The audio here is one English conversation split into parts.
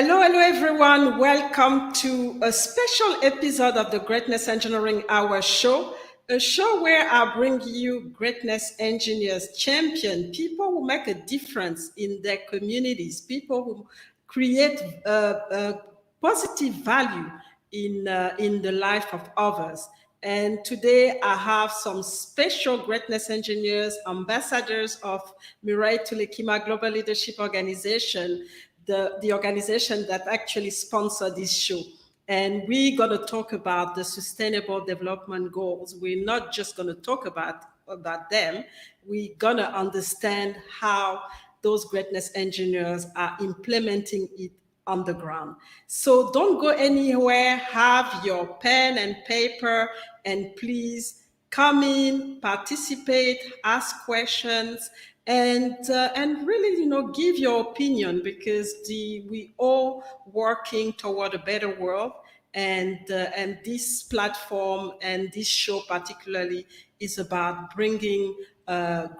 Hello, everyone. Welcome to a special episode of the Greatness Engineering Hour show, a show where I bring you greatness engineers, champion, people who make a difference in their communities, people who create positive value in the life of others. And today I have some special greatness engineers, ambassadors of Mirai Tulekima Global Leadership Organization, the organization that actually sponsored this show. And we're going to talk about the Sustainable Development Goals. We're not just going to talk about them. We're going to understand how those greatness engineers are implementing it on the ground. So don't go anywhere. Have your pen and paper, and please come in, participate, ask questions, and really, give your opinion, because we all working toward a better world, and this platform and this show particularly is about bringing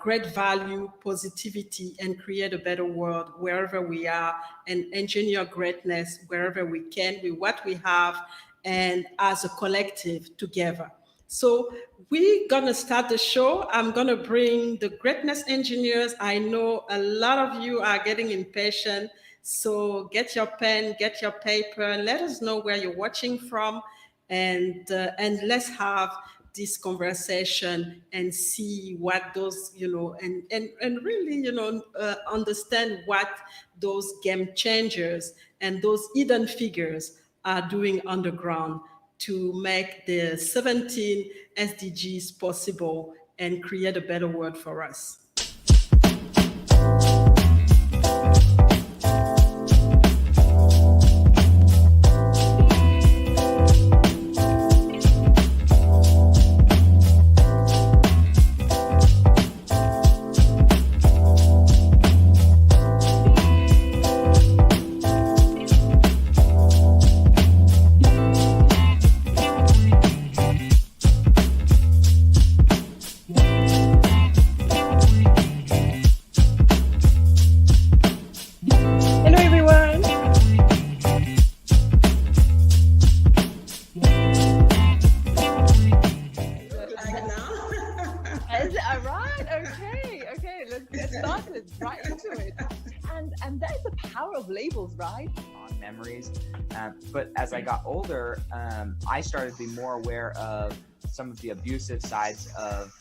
great value, positivity, and create a better world wherever we are, and engineer greatness wherever we can with what we have, and as a collective together. So we're going to start the show. I'm going to bring the greatness engineers. I know a lot of you are getting impatient. So get your pen, get your paper, let us know where you're watching from, and let's have this conversation and see what those, and really, understand what those game changers and those hidden figures are doing on the ground to make the 17 SDGs possible and create a better world for us. But as I got older, I started to be more aware of some of the abusive sides of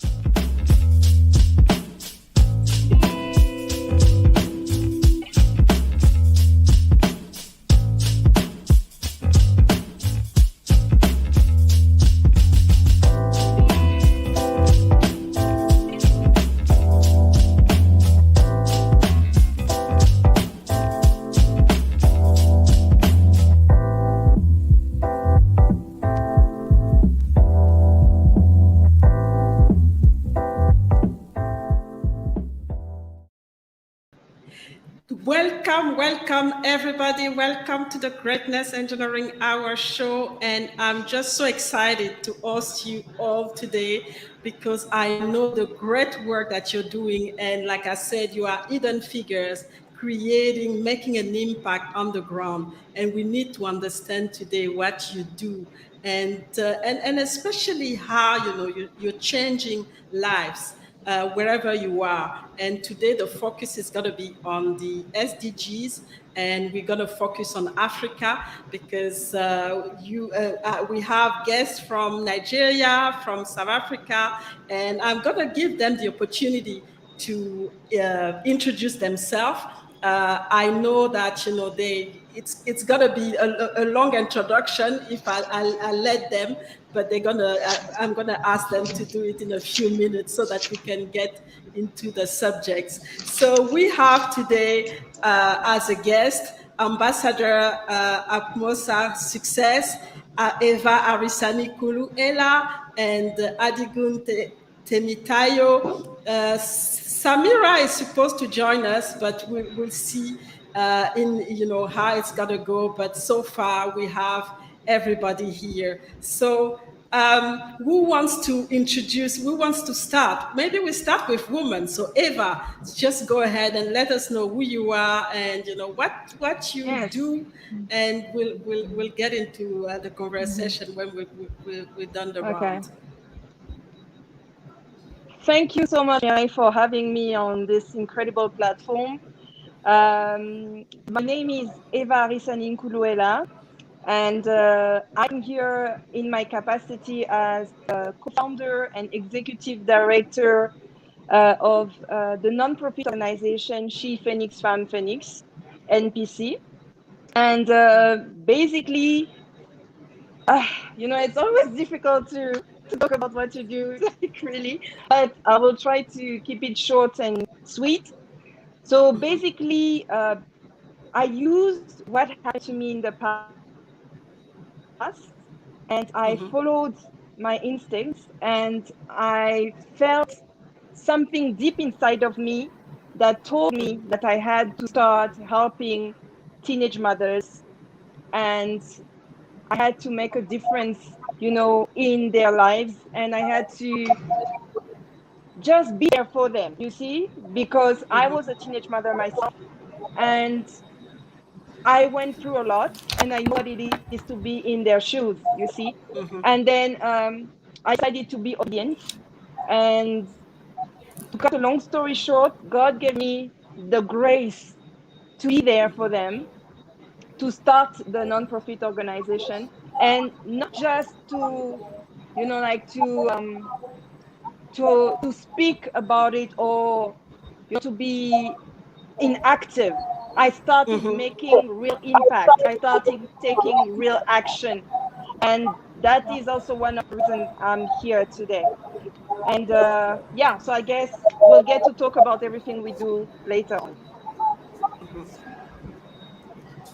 Welcome, everybody. Welcome to the Greatness Engineering Hour show. And I'm just so excited to host you all today, because I know the great work that you're doing. And like I said, you are hidden figures creating, making an impact on the ground. And we need to understand today what you do, and especially how, you're changing lives. Wherever you are. And today the focus is going to be on the SDGs, and we're going to focus on Africa, because we have guests from Nigeria, from South Africa, and I'm going to give them the opportunity to introduce themselves. I know that it's gonna be a long introduction if I let them, but I'm gonna ask them to do it in a few minutes so that we can get into the subjects. So we have today as a guest Ambassador Ikponmwosa Success, Eva Arissani Kulu Ela, and Adigun Temitayo. Samira is supposed to join us, but we'll see how it's gonna go. But so far we have everybody here. So Who wants to introduce, who wants to start? Maybe we start with women. So Eva, just go ahead and let us know who you are and what you do, and we'll get into the conversation when we're done the round. Thank you so much, Mary, for having me on this incredible platform. My name is Eva Arissani, and I'm here in my capacity as co-founder and executive director of the non-profit organization She Phoenix Femme Phoenix, NPC. And basically, it's always difficult to talk about what you do, like really, but I will try to keep it short and sweet. So basically, I used what happened to me in the past, and I followed my instincts, and I felt something deep inside of me that told me that I had to start helping teenage mothers, and I had to make a difference, in their lives, and I had to just be there for them, you see, because I was a teenage mother myself, and I went through a lot, and I know what it is to be in their shoes, you see. And then I decided to be obedient. And to cut a long story short, God gave me the grace to be there for them, to start the nonprofit organization, and not just to, like to speak about it, or to be inactive. I started making real impact. I started taking real action. And that is also one of the reasons I'm here today. And so I guess we'll get to talk about everything we do later on.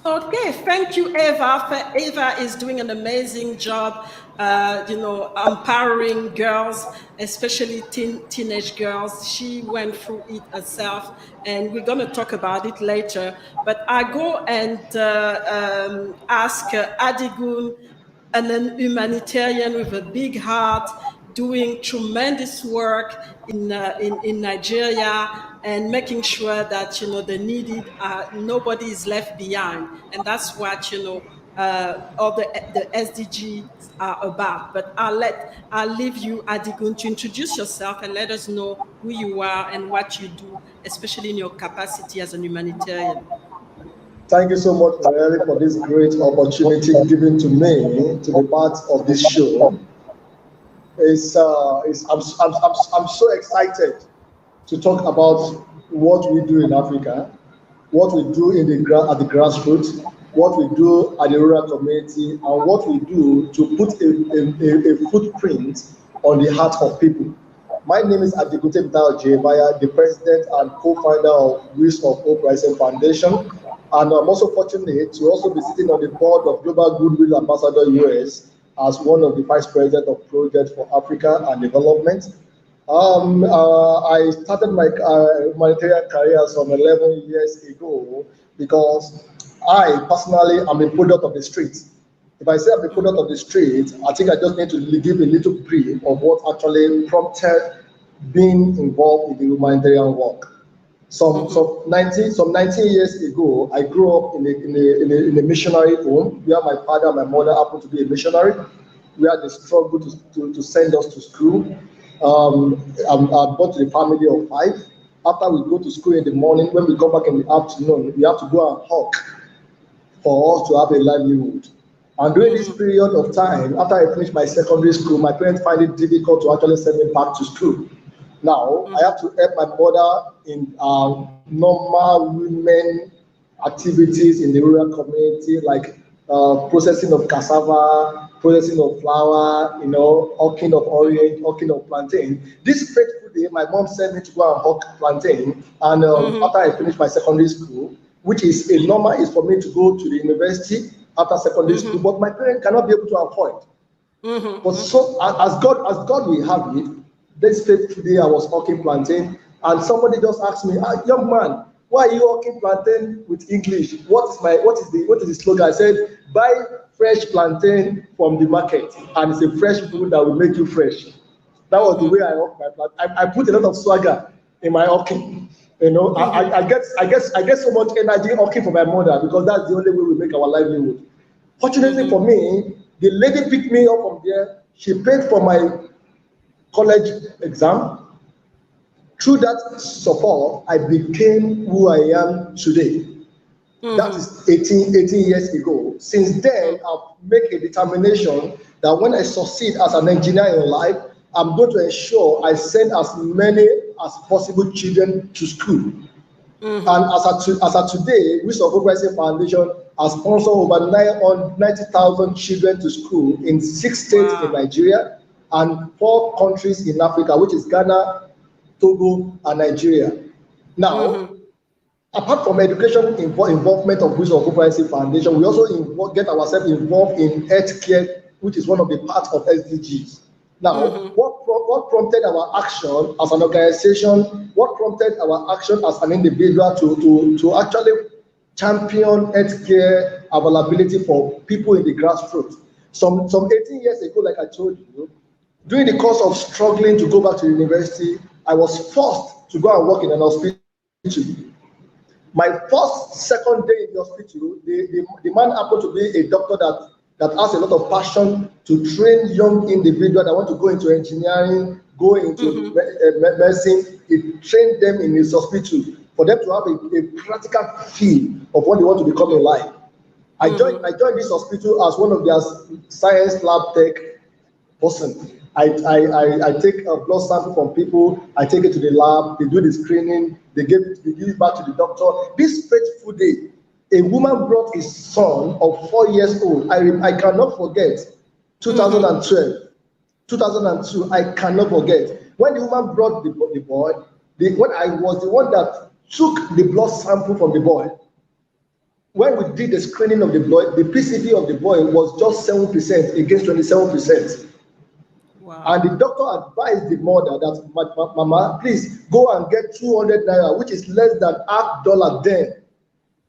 Okay, thank you, Eva. Eva is doing an amazing job, empowering girls, especially teenage girls. She went through it herself, and we're going to talk about it later. But I go and ask Adigun, an humanitarian with a big heart, doing tremendous work in Nigeria, and making sure that the needed, nobody is left behind, and that's what all the SDGs are about. But I'll leave you, Adigun, to introduce yourself and let us know who you are and what you do, especially in your capacity as an humanitarian. Thank you so much, Marielle, for this great opportunity given to me to be part of this show. I'm so excited to talk about what we do in Africa, what we do at the grassroots, what we do at the rural community, and what we do to put a footprint on the heart of people. My name is Adigun Temitayo, the president and co-founder of Wheels of Hope Rising Foundation, and I'm also fortunate to also be sitting on the board of Global Goodwill Ambassador US as one of the vice president of Project for Africa and Development. I started my humanitarian career some 11 years ago because I personally am a product of the street. If I say I'm a product of the street, I think I just need to give a little brief of what actually prompted being involved in the humanitarian work. Some 19 years ago, I grew up in a missionary home where my father and my mother happened to be a missionary, where they struggled to send us to school. I'm born to a family of 5. After we go to school in the morning, when we come back in the afternoon, we have to go and hawk for us to have a livelihood. And during this period of time, after I finished my secondary school, my parents find it difficult to actually send me back to school. Now, I have to help my mother in normal women activities in the rural community, like processing of cassava, processing of flour, hawking of orange, hawking of plantain. This fateful day, my mom sent me to go and hawk plantain. And after I finished my secondary school, which is a normal, is for me to go to the university after secondary school, but my parents cannot be able to afford. But so as God will have it, this fateful day I was hawking plantain, and somebody just asked me, young man, why are you hawking plantain with English? What is the slogan? I said, buy fresh plantain from the market, and it's a fresh food that will make you fresh. That was the way I hawk my plantain. I put a lot of swagger in my hawking. You know, I get so much energy hawking for my mother, because that's the only way we make our livelihood. Fortunately for me, the lady picked me up from there. She paid for my college exam. Through that support, I became who I am today. That is 18 years ago. Since then, I've made a determination that when I succeed as an engineer in life, I'm going to ensure I send as many as possible children to school. And as of today, Wisdom of Uprising Foundation has sponsored over 90,000 children to school in 6 states in Nigeria and 4 countries in Africa, which is Ghana, Togo, and Nigeria. Now, apart from education involvement of Wisdom of Uprising Foundation, we also get ourselves involved in healthcare, which is one of the parts of SDGs. Now, what prompted our action as an organization, what prompted our action as an individual to actually champion healthcare availability for people in the grassroots? Some 18 years ago, like I told you, during the course of struggling to go back to university, I was forced to go and work in an hospital. My second day in the hospital, the man happened to be a doctor that has a lot of passion to train young individuals that want to go into engineering, go into medicine. He trained them in his hospital for them to have a practical feel of what they want to become in life. I joined this hospital as one of their science lab tech person. I take a blood sample from people, I take it to the lab, they do the screening, they give it back to the doctor. This fateful day, a woman brought his son of 4 years old. I cannot forget 2012, 2002, I cannot forget. When the woman brought the boy, when I was the one that took the blood sample from the boy, when we did the screening of the blood, the PCV of the boy was just 7% against 27%. Wow. And the doctor advised the mother that, Mama, please go and get 200 naira, which is less than $50 then,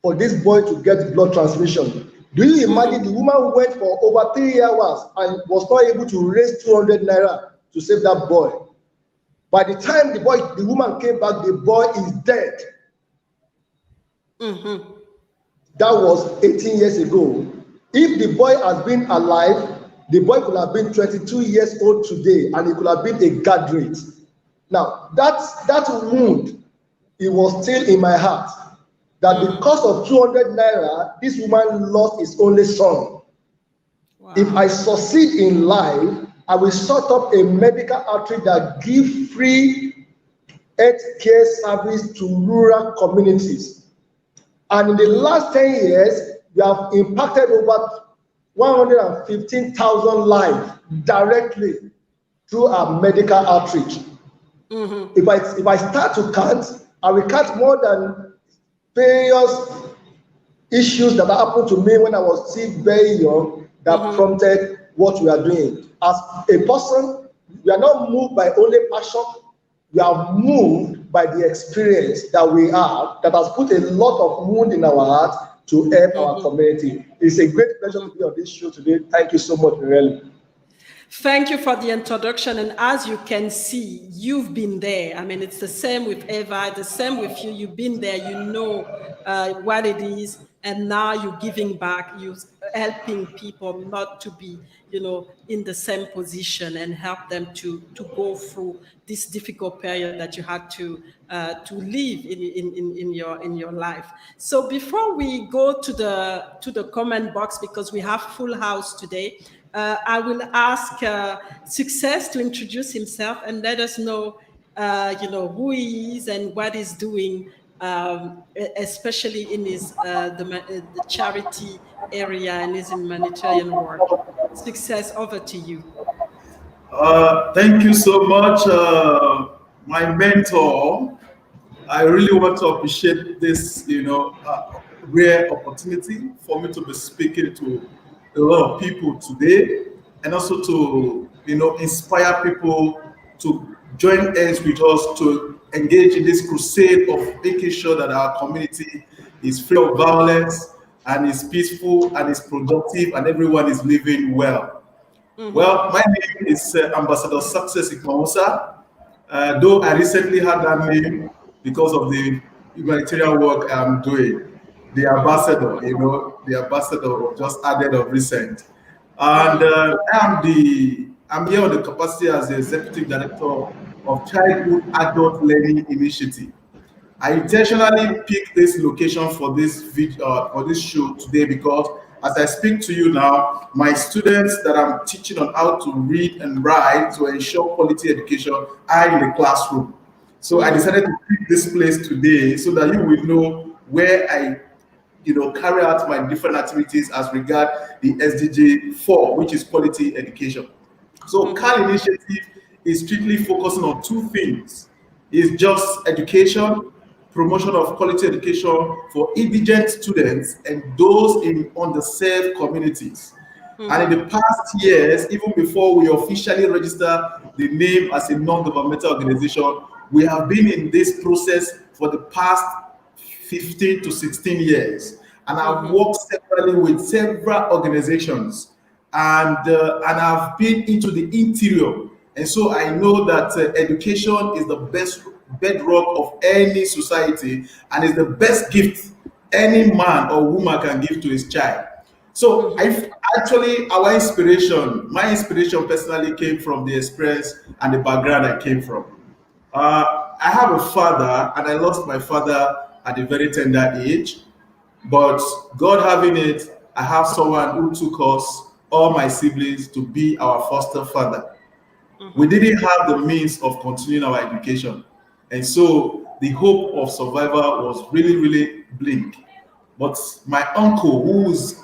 for this boy to get blood transfusion. Do you imagine the woman went for over 3 hours and was not able to raise 200 naira to save that boy? By the time the woman came back, the boy is dead. That was 18 years ago. If the boy has been alive, the boy could have been 22 years old today, and he could have been a graduate. Now, that wound, it was still in my heart. That because of 200 naira, this woman lost his only son. Wow. If I succeed in life, I will sort up a medical outreach that gives free health care service to rural communities. And in the last 10 years, we have impacted over 115,000 lives directly through our medical outreach. If I start to count, I will count more than various issues that happened to me when I was still very young that prompted what we are doing. As a person, we are not moved by only passion, we are moved by the experience that we have that has put a lot of wound in our heart to help our community. It's a great pleasure to be on this show today. Thank you so much, Mirelle. Thank you for the introduction. And as you can see, you've been there. I mean, it's the same with Eva, the same with you. You've been there, you know what it is. And now you're giving back, you're helping people not to be, in the same position, and help them to go through this difficult period that you had to live in your life. So before we go to the comment box, because we have full house today, I will ask Success to introduce himself and let us know, who he is and what he's doing, especially in his the charity area and his humanitarian work. Success, over to you. Thank you so much, my mentor. I really want to appreciate this, rare opportunity for me to be speaking to a lot of people today, and also to, inspire people to join hands with us to engage in this crusade of making sure that our community is free of violence and is peaceful and is productive and everyone is living well. Well, my name is Ambassador Success Ikponmwosa. Though I recently had that name because of the humanitarian work I'm doing. The ambassador, the ambassador just added of recent. And I'm here on the capacity as the executive director of Childhood Adult Learning Initiative. I intentionally picked this location for this video, for this show today because as I speak to you now, my students that I'm teaching on how to read and write to ensure quality education are in the classroom. So I decided to pick this place today so that you will know where I carry out my different activities as regard the SDG 4, which is quality education. So CAL initiative is strictly focusing on two things. It's just education, promotion of quality education for indigent students and those in underserved communities. And in the past years, even before we officially register the name as a non-governmental organization, we have been in this process for the past 15 to 16 years. And I've worked separately with several organizations and I've been into the interior. And so I know that education is the best bedrock of any society and is the best gift any man or woman can give to his child. So my inspiration personally came from the experience and the background I came from. I have a father and I lost my father at a very tender age. But God having it, I have someone who took us, all my siblings, to be our foster father. We didn't have the means of continuing our education. And so the hope of survival was really, really bleak. But my uncle, who's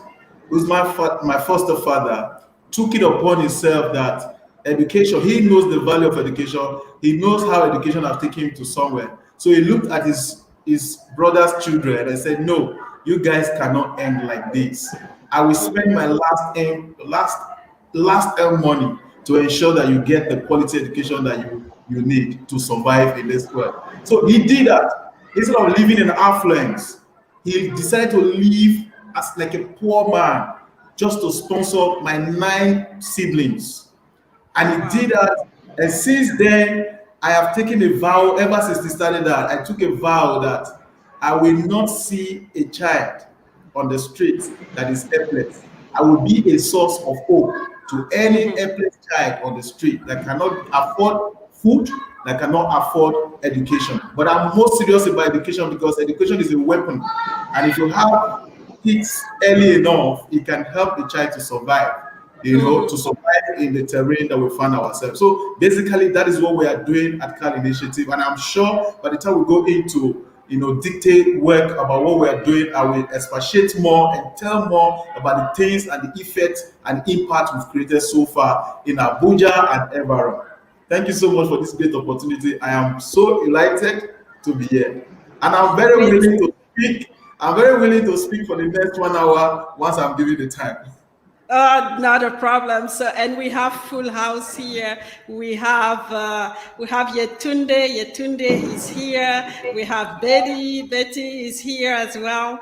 my foster father, took it upon himself that education, he knows the value of education. He knows how education has taken him to somewhere. So he looked at his brother's children and said, no, you guys cannot end like this. I will spend my last earned money to ensure that you get the quality education that you need to survive in this world. So he did that. Instead of living in affluence, he decided to live as like a poor man just to sponsor my 9 siblings. And he did that. And since then, I have taken a vow, ever since he started that, I took a vow that I will not see a child on the street that is helpless. I will be a source of hope to any helpless child on the street that cannot afford food, that cannot afford education. But I'm more serious about education because education is a weapon. And if you have it early enough, it can help the child to survive, to survive in the terrain that we find ourselves. So basically, that is what we are doing at CAL Initiative. And I'm sure by the time we go into dictate work about what we are doing, I will expatiate more and tell more about the things and the effects and impact we've created so far in Abuja and Evara. Thank you so much for this great opportunity. I am so delighted to be here. And I'm very willing to speak. I'm very willing to speak for the next 1 hour once I'm given the time. Not a problem. So, and we have full house here. We have Yetunde. Yetunde is here. We have Betty. Betty is here as well.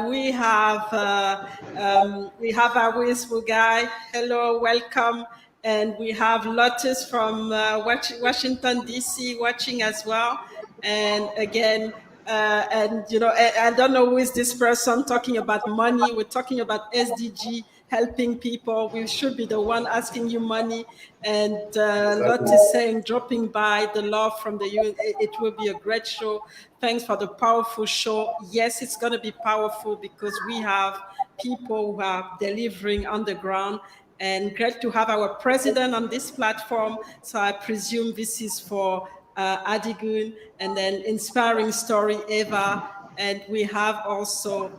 We have our wistful guy. Hello, welcome. And we have Lotus from Washington DC watching as well. And again. I don't know who is this person talking about money. We're talking about SDG, helping people. We should be the one asking you money. And Lot is saying, dropping by, the love from the UN. It will be a great show. Thanks for the powerful show. Yes, it's going to be powerful because we have people who are delivering on the ground. And great to have our president on this platform. So I presume this is for Adigun, and then inspiring story Eva, and we have also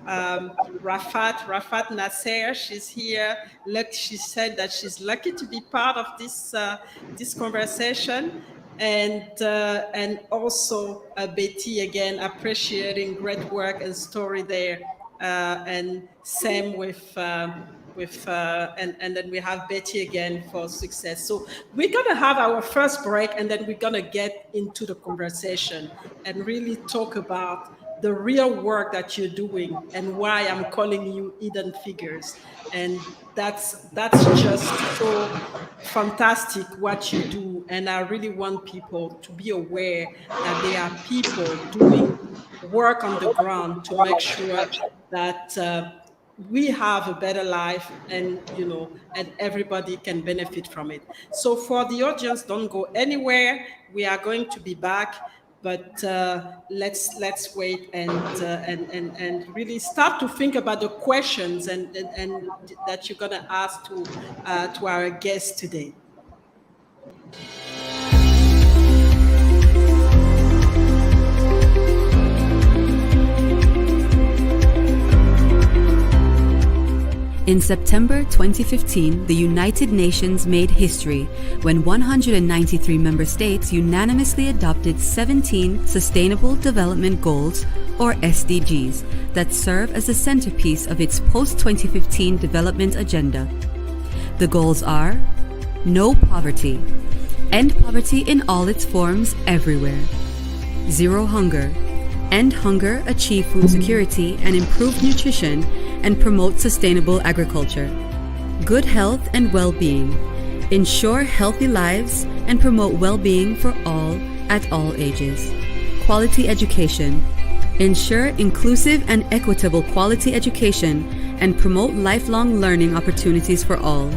Rafat Nasser. She's here. Look, she said that she's lucky to be part of this this conversation, and also Betty again appreciating great work and story there, and same with with and then we have Betty again for success. So we're gonna have our first break, and then we're gonna get into the conversation and really talk about the real work that you're doing and why I'm calling you hidden figures. And that's just so fantastic what you do. And I really want people to be aware that there are people doing work on the ground to make sure that we have a better life, and and everybody can benefit from it. So for the audience, don't go anywhere. We are going to be back, but let's wait and really start to think about the questions and that you're gonna ask to our guests today. In September 2015, the United Nations made history when 193 member states unanimously adopted 17 Sustainable Development Goals, or SDGs, that serve as the centerpiece of its post-2015 development agenda. The goals are: no poverty, end poverty in all its forms everywhere; zero hunger, end hunger, achieve food security and improve nutrition, and promote sustainable agriculture; good health and well-being, ensure healthy lives and promote well-being for all at all ages; quality education, ensure inclusive and equitable quality education and promote lifelong learning opportunities for all;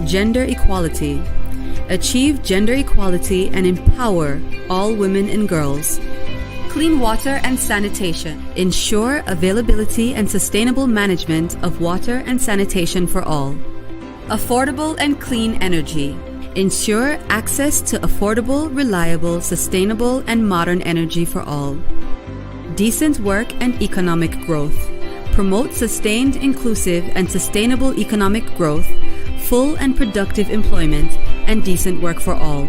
gender equality, achieve gender equality and empower all women and girls; clean water and sanitation, ensure availability and sustainable management of water and sanitation for all; affordable and clean energy, ensure access to affordable, reliable, sustainable and modern energy for all; decent work and economic growth, promote sustained, inclusive and sustainable economic growth, full and productive employment and decent work for all;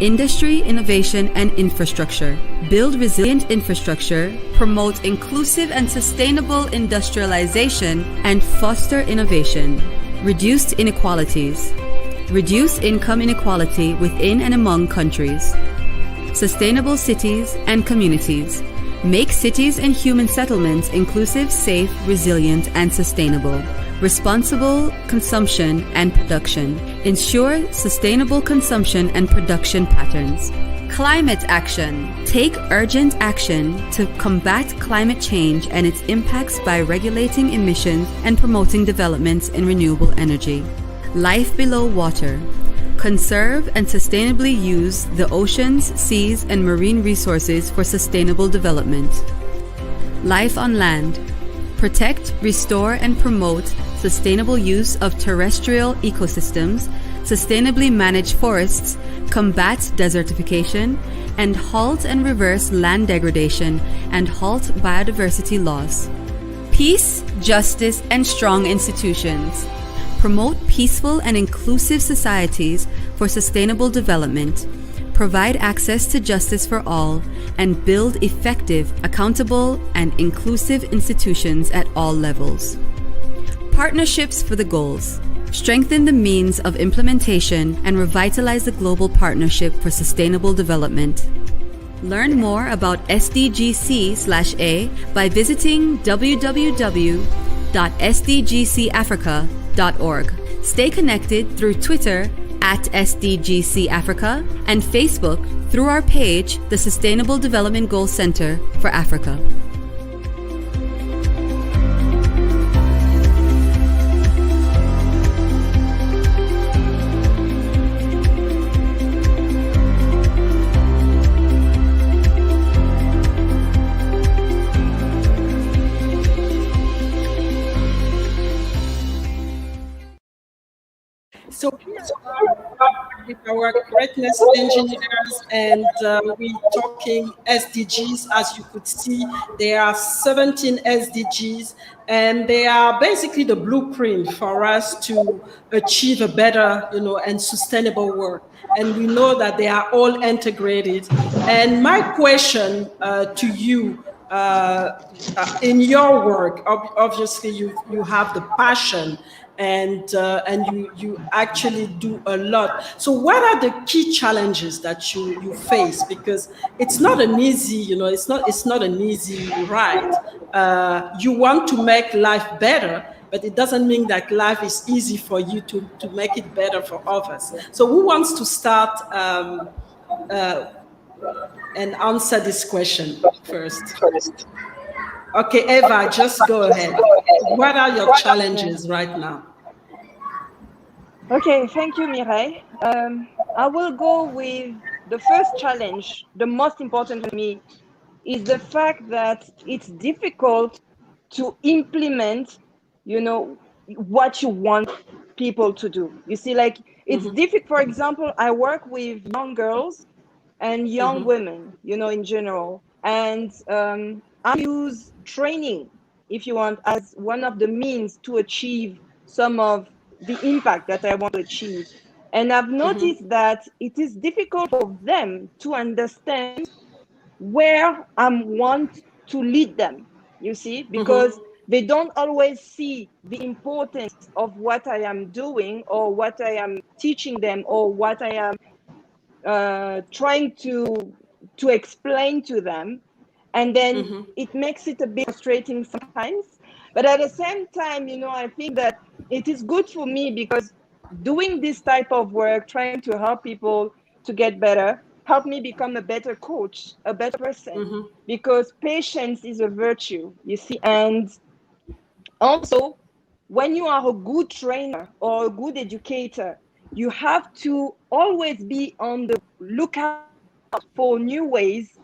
industry, innovation and infrastructure, build resilient infrastructure, promote inclusive and sustainable industrialization and foster innovation; reduced inequalities, reduce income inequality within and among countries; sustainable cities and communities, make cities and human settlements inclusive, safe, resilient and sustainable; responsible consumption and production, ensure sustainable consumption and production patterns; climate action, take urgent action to combat climate change and its impacts by regulating emissions and promoting developments in renewable energy; life below water, conserve and sustainably use the oceans, seas and marine resources for sustainable development; life on land, protect, restore and promote sustainable use of terrestrial ecosystems, sustainably manage forests, combat desertification, and halt and reverse land degradation and halt biodiversity loss; peace, justice, and strong institutions, promote peaceful and inclusive societies for sustainable development, provide access to justice for all, and build effective, accountable, and inclusive institutions at all levels. Partnerships for the goals. Strengthen the means of implementation and revitalize the global partnership for sustainable development. Learn more about SDGC/A by visiting www.sdgcafrica.org. Stay connected through Twitter @SDGCAfrica and Facebook through our page, the Sustainable Development Goals Center for Africa. So with our greatness engineers, and we're talking SDGs. As you could see, there are 17 SDGs, and they are basically the blueprint for us to achieve a better, and sustainable world. And we know that they are all integrated. And my question to you, in your work, obviously you have the passion and you actually do a lot. So what are the key challenges that you face? Because it's not an easy, it's not an easy ride. You want to make life better, but it doesn't mean that life is easy for you to make it better for others. So who wants to start and answer this question first? Okay, Eva, just go ahead. What are your challenges right now? Okay, thank you, Mireille. I will go with the first challenge. The most important for me is the fact that it's difficult to implement, what you want people to do. You see, like it's difficult. For example, I work with young girls and young women, in general. And I use training, if you want, as one of the means to achieve some of the impact that I want to achieve. And I've noticed that it is difficult for them to understand where I want to lead them, you see, because they don't always see the importance of what I am doing or what I am teaching them or what I am trying to explain to them, and then it makes it a bit frustrating sometimes. But at the same time, I think that it is good for me because doing this type of work, trying to help people to get better, help me become a better coach, a better person, because patience is a virtue, you see. And also, when you are a good trainer or a good educator, you have to always be on the lookout for new ways,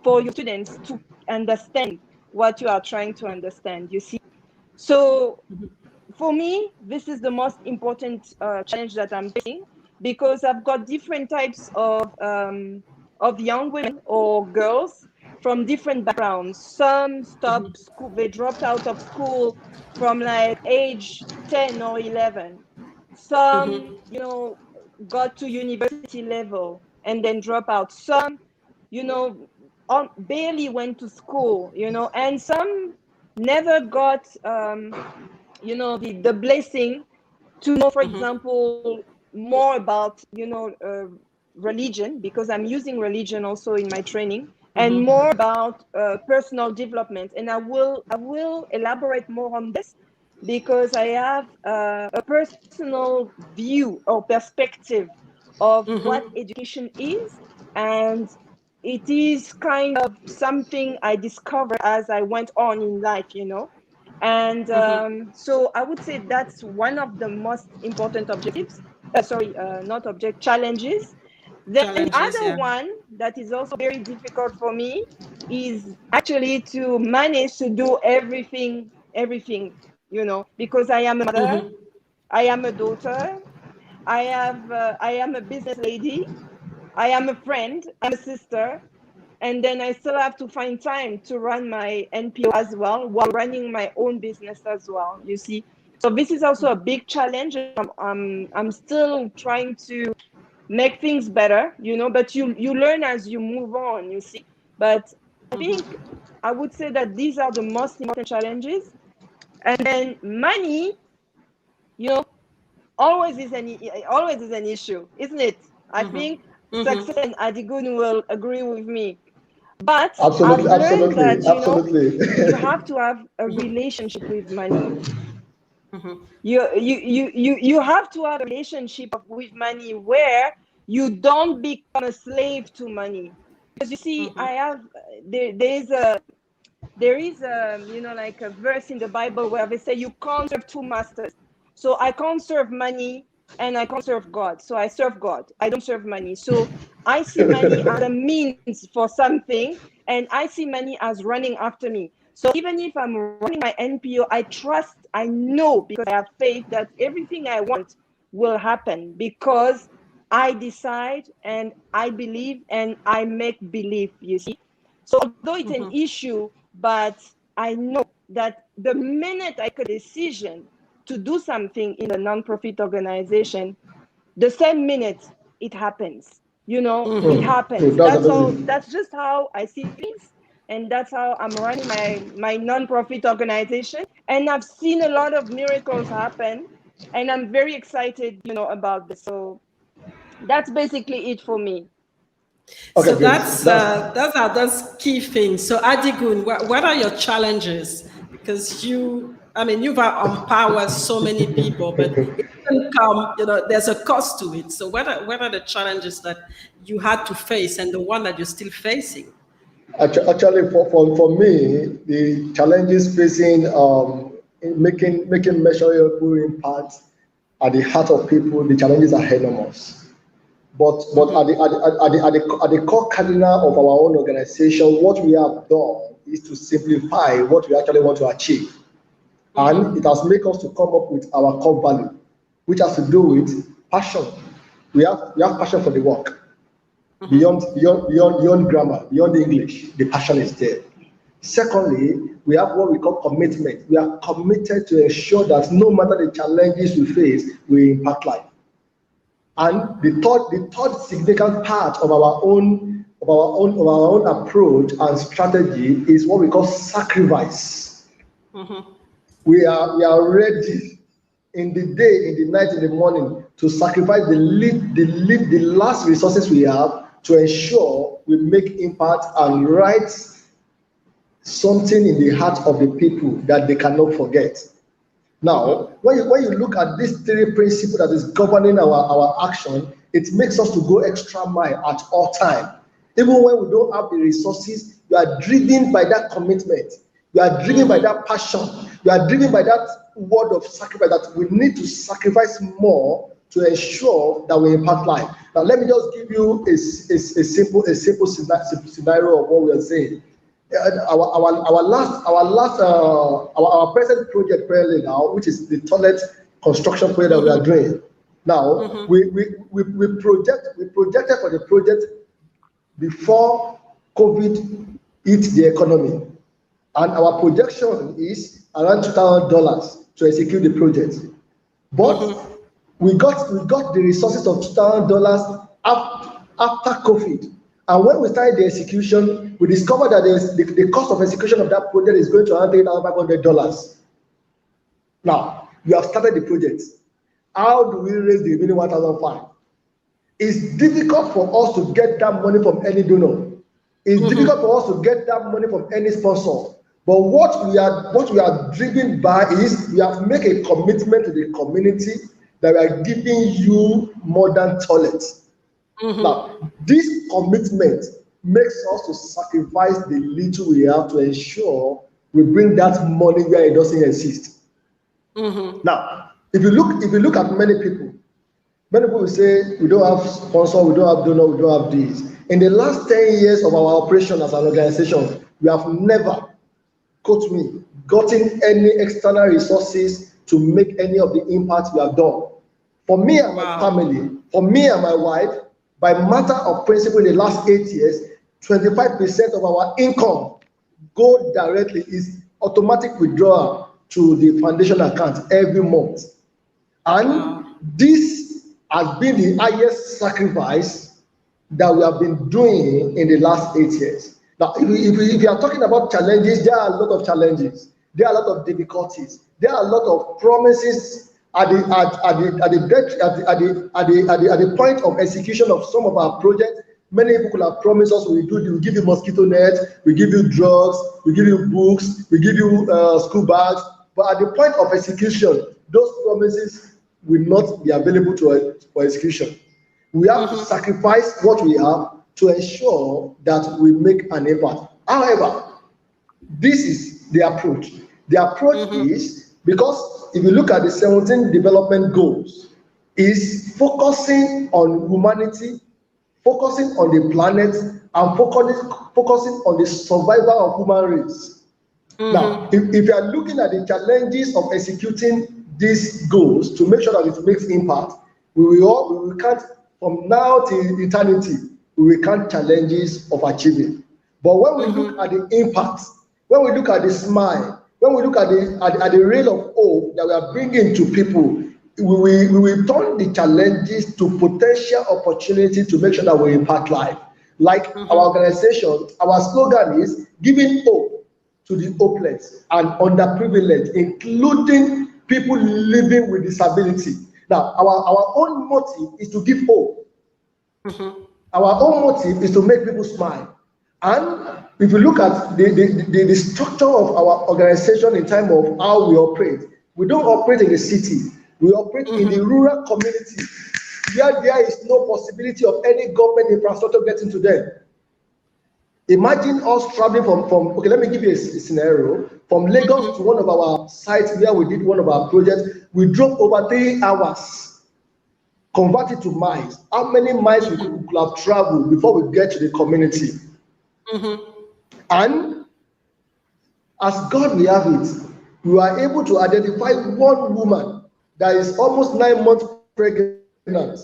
for your students to understand what you are trying to understand, you see. So for me, this is the most important challenge that I'm facing, because I've got different types of young women or girls from different backgrounds. Some stopped school, they dropped out of school from like age 10 or 11. Some, got to university level and then drop out. Some, barely went to school, and some never got, the blessing to know, for example, more about, religion, because I'm using religion also in my training, and more about personal development. And I will elaborate more on this, because I have a personal view or perspective of what education is, and it is kind of something I discovered as I went on in life, And so I would say that's one of the most important objectives. Challenges. Then other one that is also very difficult for me is actually to manage to do everything, because I am a mother, I am a daughter, I am a business lady, I am a friend, I'm a sister, and then I still have to find time to run my NPO as well, while running my own business as well, you see. So this is also a big challenge. I'm still trying to make things better, but you learn as you move on, you see. But I think I would say that these are the most important challenges. And then money, always is an issue, isn't it? I think Success and Adigun will agree with me. But Absolutely, I've learned that absolutely. you have to have a relationship with money. You have to have a relationship with money where you don't become a slave to money. Because you see, there is a like a verse in the Bible where they say you can't serve two masters. So I can't serve money and I can't serve God. So I serve God. I don't serve money. So I see money as a means for something, and I see money as running after me. So even if I'm running my NPO, I know, because I have faith that everything I want will happen, because I decide and I believe and I make believe, you see. So although it's an issue, but I know that the minute I make a decision to do something in a non-profit organization, the same minute it happens. It happens. That's all. That's just how I see things. and that's how I'm running my non-profit organization. And I've seen a lot of miracles happen, and I'm very excited, about this. So that's basically it for me. Okay, So good. that's key things. So Adigun, what are your challenges? Because you've empowered so many people, but it can come, there's a cost to it. So what are the challenges that you had to face and the one that you're still facing? Actually, for me, the challenges facing in making measurable impact at the heart of people, the challenges are enormous. But at the core cardinal of our own organization, what we have done is to simplify what we actually want to achieve. And it has made us to come up with our core value, which has to do with passion. We have passion for the work. Beyond grammar, beyond English, the passion is there. Secondly, we have what we call commitment. We are committed to ensure that no matter the challenges we face, we impact life. And the third significant part of our own approach and strategy is what we call sacrifice. We are ready in the day, in the night, in the morning to sacrifice the last resources we have to ensure we make impact and write something in the heart of the people that they cannot forget. Now, when you look at these three principles that is governing our action, it makes us to go extra mile at all time. Even when we don't have the resources, you are driven by that commitment. You are driven by that passion. You are driven by that word of sacrifice that we need to sacrifice more to ensure that we impact life. Now, let me just give you a simple scenario of what we are saying. Our present project currently now, which is the toilet construction project that we are doing now, we projected for the project before COVID hit the economy, and our projection is around $2,000 to execute the project. But we got the resources of $2,000 after COVID. And when we started the execution, we discovered that the cost of execution of that project is going to around $3,500. Now, we have started the project. How do we raise the remaining $1,500? It's difficult for us to get that money from any donor. It's difficult for us to get that money from any sponsor. But what we are driven by is we have made a commitment to the community that we are giving you modern toilets. Now, this commitment makes us to sacrifice the little we have to ensure we bring that money where it doesn't exist. Now, if you look at many people will say we don't have sponsor, we don't have donor, we don't have this. In the last 10 years of our operation as an organization, we have never, quote me, gotten any external resources to make any of the impact we have done. For me and my family, for me and my wife, by matter of principle, in the last 8 years, 25% of our income go directly, is automatic withdrawal to the foundation account every month. And this has been the highest sacrifice that we have been doing in the last 8 years. Now, if you are talking about challenges, there are a lot of challenges. There are a lot of difficulties. There are a lot of promises at the point of execution of some of our projects. Many people have promised us we'll give you mosquito net, we give you drugs, we give you books, we give you school bags. But at the point of execution, those promises will not be available for execution. We have to sacrifice what we have to ensure that we make an impact. However, this is the approach. The approach is, because if you look at the 17 development goals, is focusing on humanity, focusing on the planet, and focusing on the survival of human race. Now, if you are looking at the challenges of executing these goals to make sure that it makes impact, we can't, from now till eternity, we can't challenges of achieving. But when we look at the impact, when we look at the smile, when we look at the ray of hope that we are bringing to people, we will turn the challenges to potential opportunity to make sure that we impact life. Like our organization, our slogan is giving hope to the hopeless and underprivileged, including people living with disability. Now, our own motive is to give hope. Our own motive is to make people smile. And if you look at the structure of our organization in terms of how we operate, we don't operate in the city. We operate in the rural community where there is no possibility of any government infrastructure getting to them. Imagine us traveling from okay, let me give you a scenario. From Lagos to one of our sites where we did one of our projects, we drove over 3 hours, converted to miles. How many miles we could have traveled before we get to the community? And as God will have it, we were able to identify one woman that is almost 9 months pregnant.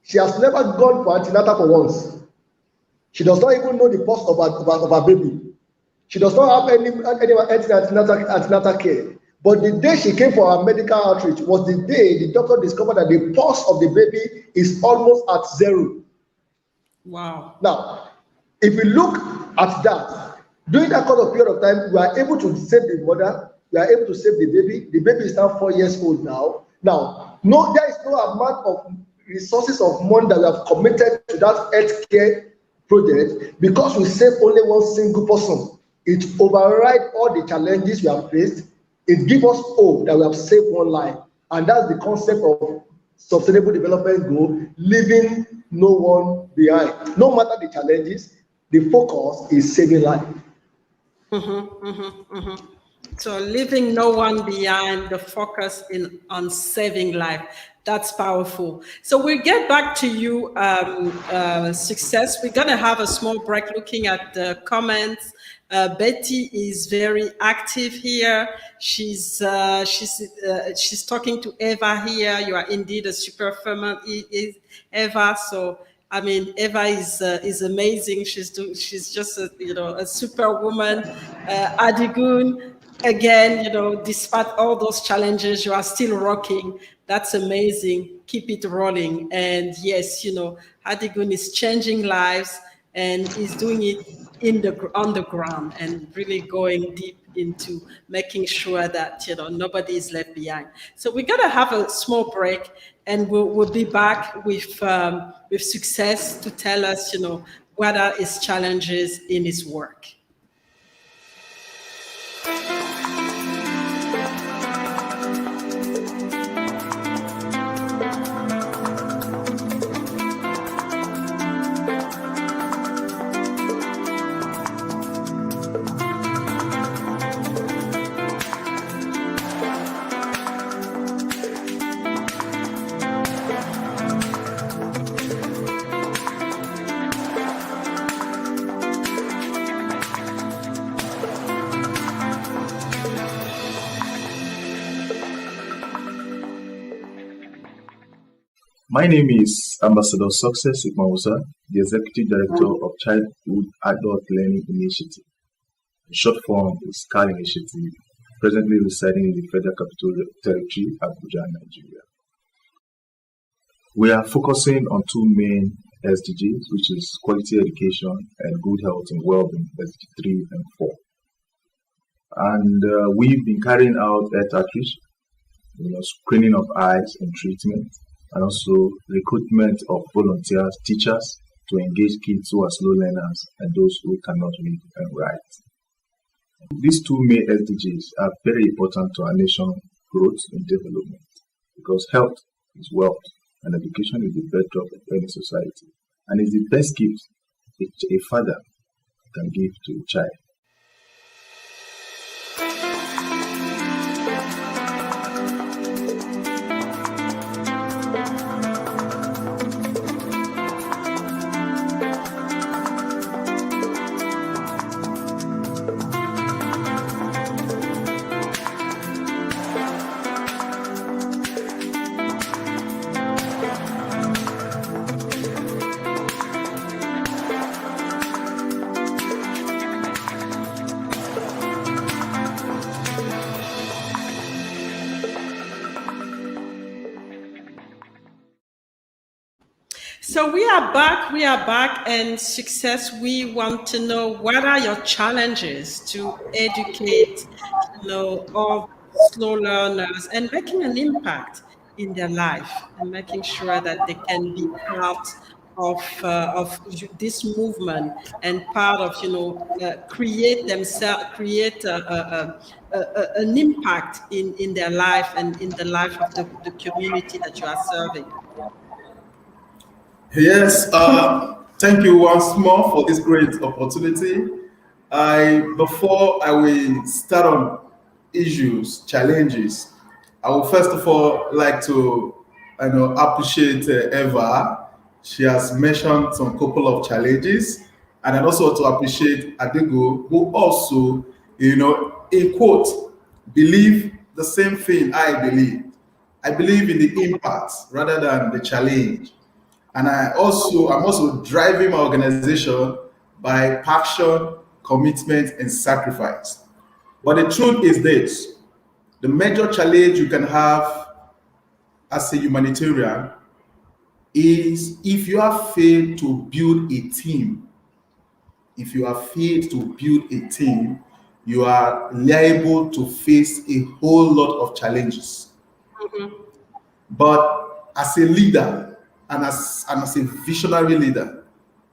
She has never gone for antenatal for once. She does not even know the cost of her baby. She does not have any antenatal care. But the day she came for her medical outreach was the day the doctor discovered that the pulse of the baby is almost at 0. Wow. Now, if we look at that, during that kind of period of time, we are able to save the mother, we are able to save the baby. The baby is now 4 years old now. Now, no, there is no amount of resources of money that we have committed to that healthcare project because we save only one single person. It overrides all the challenges we have faced. It gives us hope that we have saved one life. And that's the concept of sustainable development goal, leaving no one behind. No matter the challenges, the focus is saving life. So leaving no one behind, the focus on saving life. That's powerful. So we'll get back to you, Success. We're going to have a small break looking at the comments. Betty is very active here. She's talking to Eva here. You are indeed a super female, Eva. So I mean, Eva is amazing. She's just a super woman. Adigun, again, despite all those challenges, you are still rocking. That's amazing. Keep it rolling. And yes, Adigun is changing lives and is doing it on the ground and really going deep into making sure that nobody is left behind. So we're gonna have a small break, and we'll be back with Success to tell us what are his challenges in his work. My name is Ambassador Success Ikponmwosa, the Executive Director of Childhood Adult Learning Initiative. The short form is CAL Initiative, presently residing in the Federal Capital Territory, Abuja, Nigeria. We are focusing on 2 main SDGs, which is quality education and good health and well-being, SDG 3 and 4. And we've been carrying out health outreach, screening of eyes and treatment, and also recruitment of volunteers, teachers, to engage kids who are slow learners and those who cannot read and write. These 2 main SDGs are very important to our nation's growth and development because health is wealth and education is the bedrock of any society and is the best gift a father can give to a child. So we are back, and Success, we want to know what are your challenges to educate, all slow learners and making an impact in their life and making sure that they can be part of this movement and part of, create themselves, create an impact in their life and in the life of the community that you are serving. Yes, thank you once more for this great opportunity. Before I will start on issues, challenges, I will first of all like to appreciate Eva. She has mentioned some couple of challenges, and I'd also want to appreciate Adigun, who also, in quote, believe the same thing I believe. I believe in the impact rather than the challenge. And I'm also driving my organization by passion, commitment, and sacrifice. But the truth is this: the major challenge you can have as a humanitarian is if you have failed to build a team. If you have failed to build a team, you are liable to face a whole lot of challenges. But as a leader and as a visionary leader,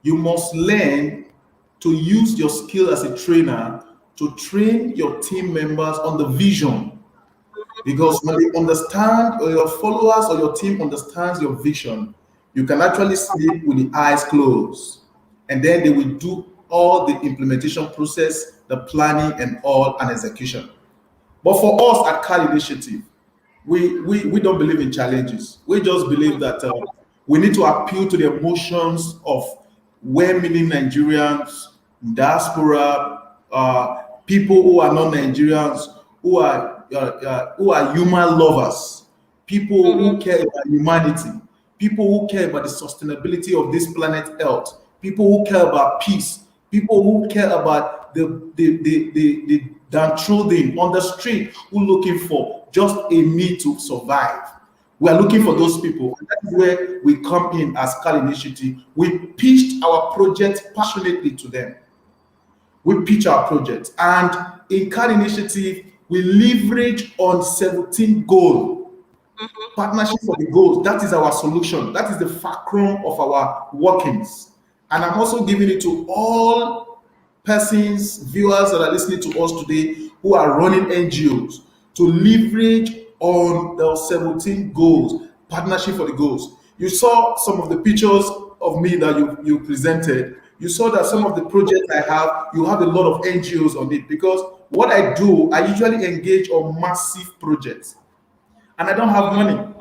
you must learn to use your skill as a trainer to train your team members on the vision. Because when they understand, or your followers or your team understands your vision, you can actually sleep with the eyes closed. And then they will do all the implementation process, the planning and execution. But for us at CAL Initiative, we don't believe in challenges. We just believe that we need to appeal to the emotions of well-meaning Nigerians, diaspora, people who are not Nigerians, who are human lovers, people who care about humanity, people who care about the sustainability of this planet Earth, people who care about peace, people who care about the downtrodden on the street who are looking for just a need to survive. We are looking for those people. And that's where we come in as CAL Initiative. We pitched our project passionately to them. We pitch our project. And in CAL Initiative, we leverage on 17 goals. Partnership for the goals. That is our solution. That is the fulcrum of our workings. And I'm also giving it to all persons, viewers that are listening to us today who are running NGOs to leverage on the 17 goals, partnership for the goals. You saw some of the pictures of me that you presented. You saw that some of the projects I have, you have a lot of NGOs on it, because what I do, I usually engage on massive projects. And I don't have money, and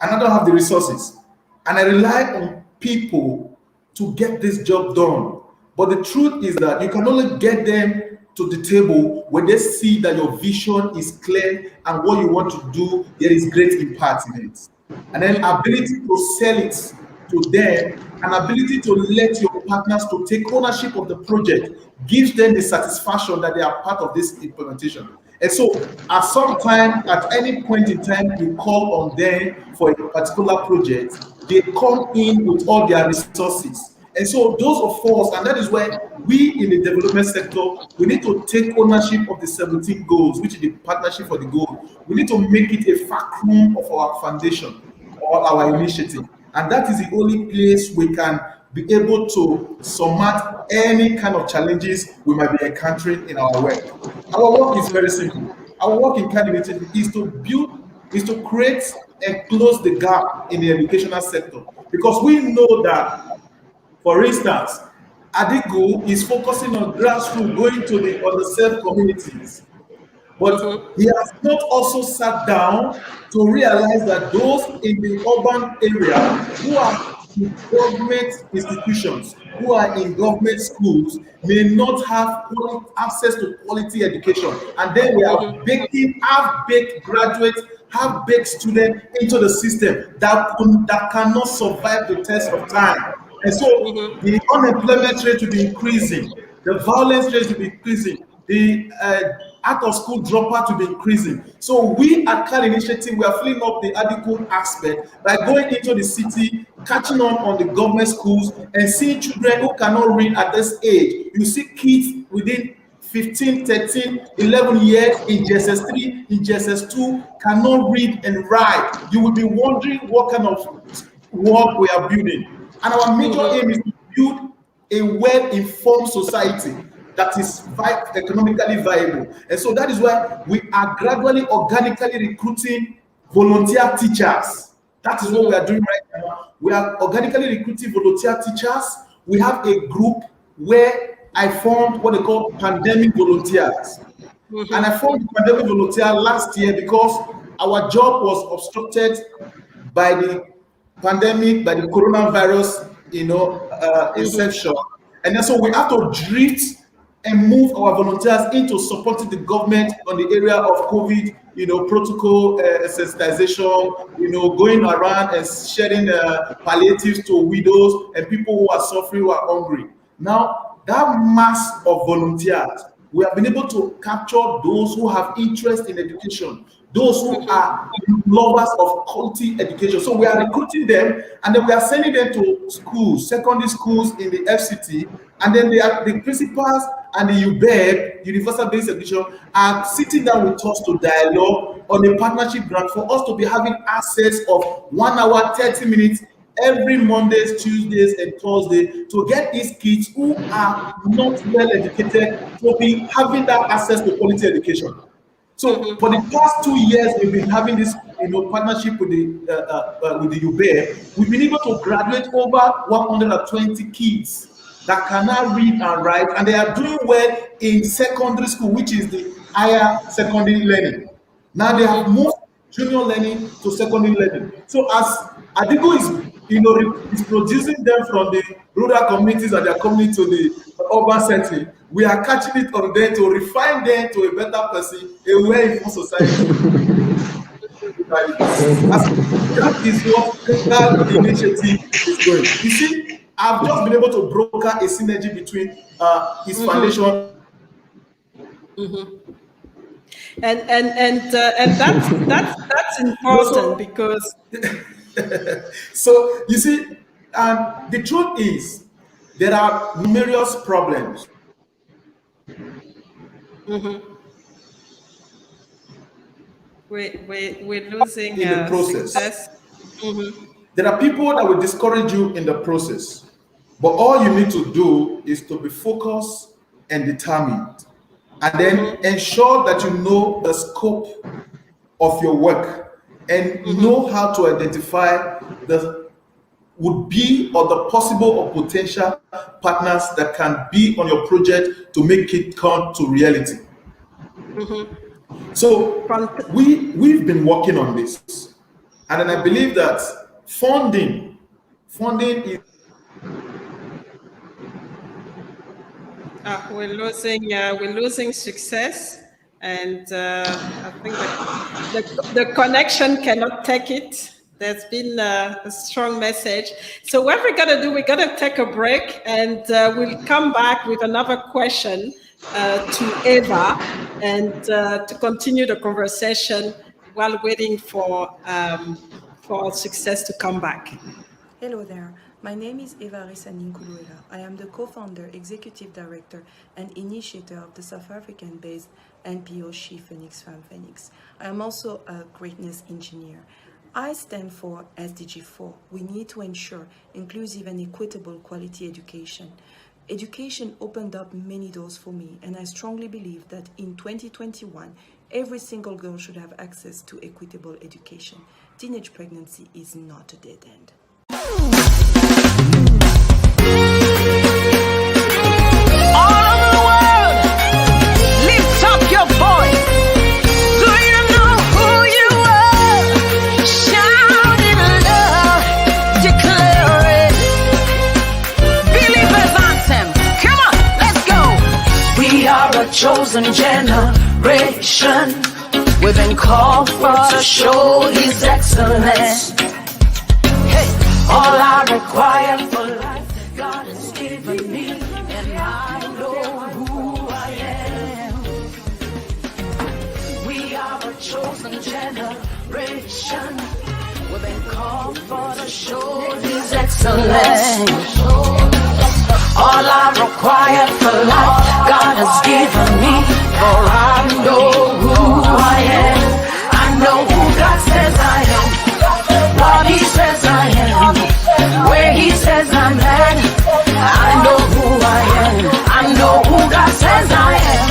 I don't have the resources. And I rely on people to get this job done. But the truth is that you can only get them to the table when they see that your vision is clear and what you want to do, there is great impact in it. And then ability to sell it to them, and ability to let your partners to take ownership of the project gives them the satisfaction that they are part of this implementation. And so at some time, at any point in time, you call on them for a particular project, they come in with all their resources. And so those of us, and that is where we in the development sector, we need to take ownership of the 17 goals, which is the partnership for the goal. We need to make it a fulcrum of our foundation or our initiative. And that is the only place we can be able to surmount any kind of challenges we might be encountering in our work. Our work is very simple. Our work in CAL Initiative is to build, is to create and close the gap in the educational sector. Because we know that, for instance, Adigun is focusing on grassroots, going to the underserved communities. But he has not also sat down to realize that those in the urban area who are in government institutions, who are in government schools, may not have access to quality education. And then we are baking half-baked graduates, half-baked students into the system that cannot survive the test of time. And so the unemployment rate will be increasing, the violence rate will be increasing, the out of school dropout will be increasing. So we at CAL Initiative, we are filling up the Adigun aspect by going into the city, catching on the government schools, and seeing children who cannot read at this age. You see kids within 15, 13, 11 years in JSS 3, in JSS 2, cannot read and write. You will be wondering what kind of work we are building. And our major aim is to build a well-informed society that is economically viable. And so that is why we are gradually, organically recruiting volunteer teachers. That is what we are doing right now. We are organically recruiting volunteer teachers. We have a group where I formed what they call pandemic volunteers. And I formed pandemic volunteer last year because our job was obstructed by the pandemic, by the coronavirus, inception. And then so we have to drift and move our volunteers into supporting the government on the area of COVID, protocol sensitization, going around and sharing palliatives to widows and people who are suffering, who are hungry. Now, that mass of volunteers, we have been able to capture those who have interest in education, those who are lovers of quality education. So we are recruiting them, and then we are sending them to schools, secondary schools in the FCT, and then the principals and the UBEB, Universal Basic Education, are sitting down with us to dialogue on a partnership grant for us to be having access of 1 hour, 30 minutes every Mondays, Tuesdays, and Thursdays to get these kids who are not well educated to be having that access to quality education. So for the past 2 years, we've been having this, partnership with the UBEB. We've been able to graduate over 120 kids that cannot read and write, and they are doing well in secondary school, which is the higher secondary learning. Now they have moved junior learning to secondary learning. So as Adigun is producing them from the rural communities and they're coming to the urban setting, we are catching it on them to refine them to a better person, a well-informed society. That is what CAL Initiative is going. You see, I've just been able to broker a synergy between his foundation. And that's important because. So you see, the truth is there are numerous problems. We're losing in the process. Success. There are people that will discourage you in the process, but all you need to do is to be focused and determined, and then ensure that you know the scope of your work and know how to identify the would-be or the possible or potential partners that can be on your project to make it come to reality. So we've been working on this, and then I believe that funding is we're losing success, and I think that the connection cannot take it. There's been a strong message. So what we're gonna do, we're gonna take a break, and we'll come back with another question to Eva, and to continue the conversation while waiting for success to come back. Hello there. My name is Eva Arissani. I am the co-founder, executive director, and initiator of the South African-based NPO She Phoenix Femme Phoenix. I am also a greatness engineer. I stand for SDG 4. We need to ensure inclusive and equitable quality education. Education opened up many doors for me, and I strongly believe that in 2021, every single girl should have access to equitable education. Teenage pregnancy is not a dead end. All over the world, lift up your voice. Do you know who you are? Shout in love, declare it. Believers anthem. Come on, let's go. We are a chosen generation. We've been called for to show His excellence. Hey, all I require for life, God has given me, and I know who I am. chosen generation. We've been called for to show His excellence. All I require for life, God has given me. For I know who I am. I know who God says I am. What He says I am. Where He says I'm at. I know who I am. I know who God says I am.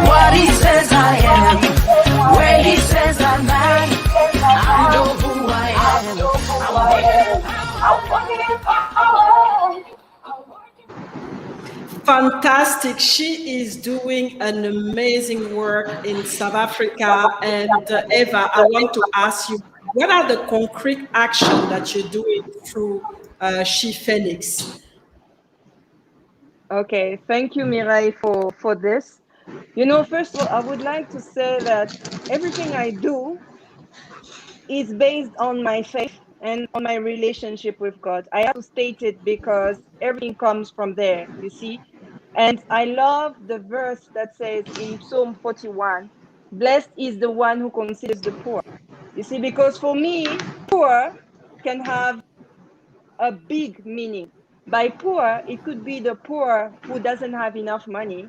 What He says I am. Where He says I'm at. I know who I am. Fantastic. She is doing an amazing work in South Africa. And Eva, I want to ask you, what are the concrete actions that you're doing through She Phoenix? Okay, thank you, Mirai, for this. You know, first of all, I would like to say that everything I do is based on my faith and on my relationship with God. I have to state it because everything comes from there, you see. And I love the verse that says in Psalm 41, blessed is the one who considers the poor. You see, because for me, poor can have a big meaning. By poor, it could be the poor who doesn't have enough money,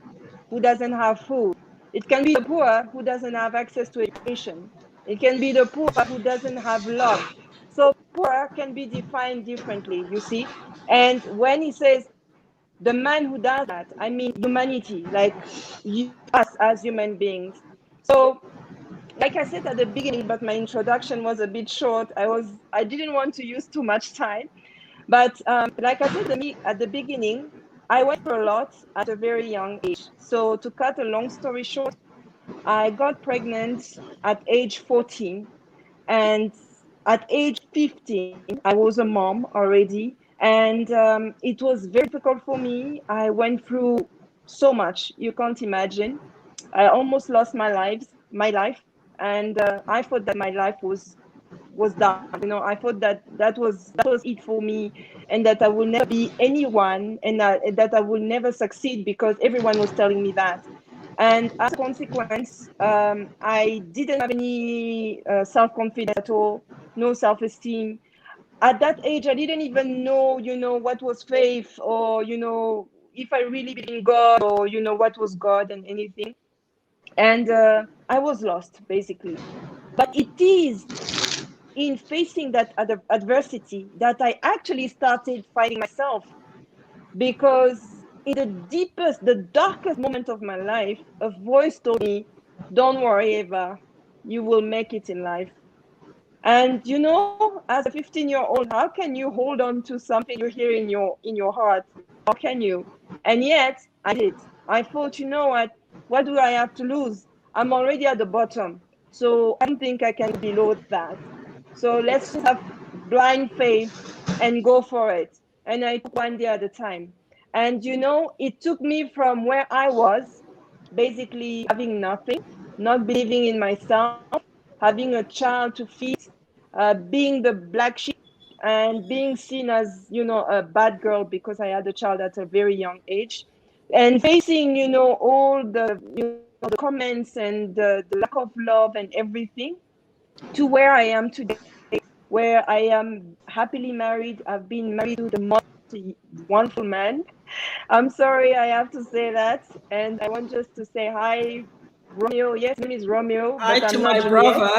who doesn't have food. It can be the poor who doesn't have access to education. It can be the poor who doesn't have love. So poor can be defined differently, you see. And when he says the man who does that, I mean humanity, like us as human beings. So like I said at the beginning, but my introduction was a bit short. I didn't want to use too much time. But like I said at the beginning, I went through a lot at a very young age. So to cut a long story short, I got pregnant at age 14. And at age 15, I was a mom already. And it was very difficult for me. I went through so much, you can't imagine. I almost lost my life. And I thought that my life was done. You know, I thought that was it for me, and that I will never be anyone, and that I will never succeed because everyone was telling me that. And as a consequence, I didn't have any self-confidence at all, no self-esteem. At that age, I didn't even know, you know, what was faith, or, you know, if I really believe in God, or, you know, what was God and anything. And I was lost, basically. But it is in facing that adversity that I actually started fighting myself, because in the darkest moment of my life, a voice told me, don't worry, Eva, you will make it in life. And you know, as a 15-year-old, how can you hold on to something you hear in your heart? How can you? And yet I did. I thought, you know what do I have to lose? I'm already at the bottom, so I don't think I can be below that. So let's just have blind faith and go for it. And I took one day at a time. And you know, it took me from where I was, basically having nothing, not believing in myself, having a child to feed, being the black sheep, and being seen as, you know, a bad girl because I had a child at a very young age, and facing, you know, all the, you know, the comments and the lack of love and everything, to where I am today, where I am happily married. I've been married to the most wonderful man. I'm sorry I have to say that. And I want just to say hi, Romeo. Yes, his name is Romeo. Hi But to I'm my not brother.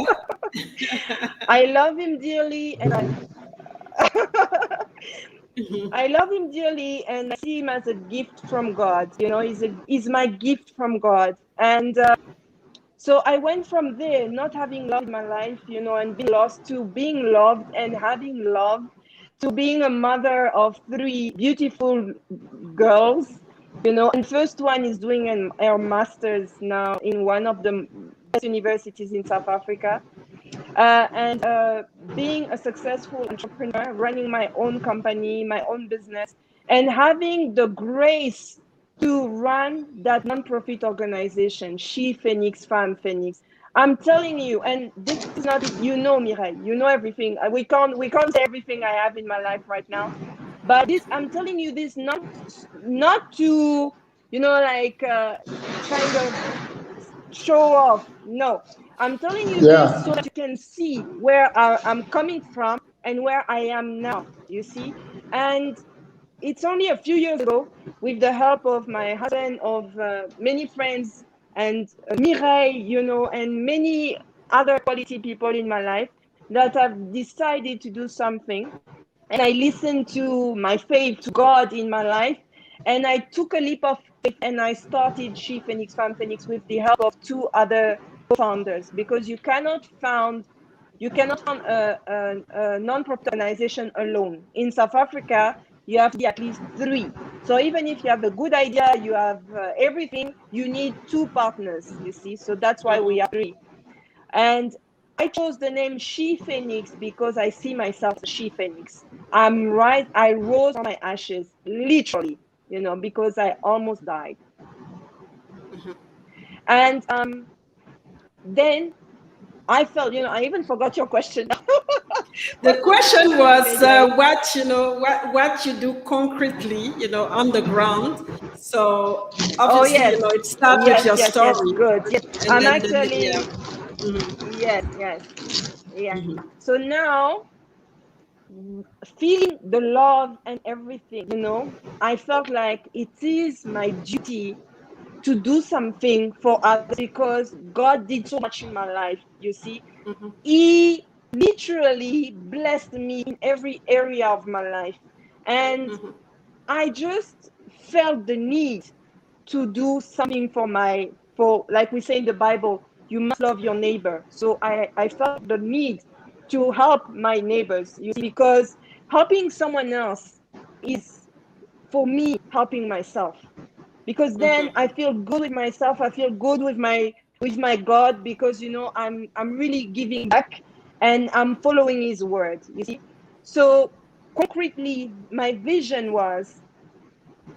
I love him dearly, and I love him dearly, and I see him as a gift from God. You know, he's my gift from God. And so I went from there, not having love in my life, you know, and being lost, to being loved and having love, to being a mother of 3 beautiful girls, you know. And first one is doing her master's now in one of the best universities in South Africa. And being a successful entrepreneur, running my own company, my own business, and having the grace to run that nonprofit organization, She Phoenix, Femme Phoenix. I'm telling you, and this is not, you know, Mireille, you know everything. We can't say everything I have in my life right now, but this, I'm telling you this not to, you know, like kind of show off. No, I'm telling you Yeah. this so that you can see where I'm coming from and where I am now, you see. And it's only a few years ago, with the help of my husband, of many friends, and Mireille, you know, and many other quality people in my life, that I've decided to do something. And I listened to my faith, to God in my life, and I took a leap of faith and I started She Phoenix Farm Phoenix with the help of two other co-founders, because you cannot found a non-profit organization alone. In South Africa, you have to be at least three. So even if you have a good idea, you have everything, you need two partners, you see. So that's why we are three. And I chose the name She Phoenix because I see myself as She Phoenix. I rose on my ashes, literally, you know, because I almost died. And then I felt, you know, I even forgot your question. The question was Okay, what you do concretely, on the ground. So oh obviously, yes, it starts with your yes, story, good. Yes, and I'm then actually, Mhm. yeah. So now, feeling the love and everything, you know, I felt like it is my duty to do something for others, because God did so much in my life, you see. He literally blessed me in every area of my life. And I just felt the need to do something for, like we say in the Bible, you must love your neighbor. So I felt the need to help my neighbors, you see, because helping someone else is, for me, helping myself. Because then I feel good with myself, I feel good with my God, because, you know, I'm really giving back and I'm following his word, you see. So concretely, my vision was,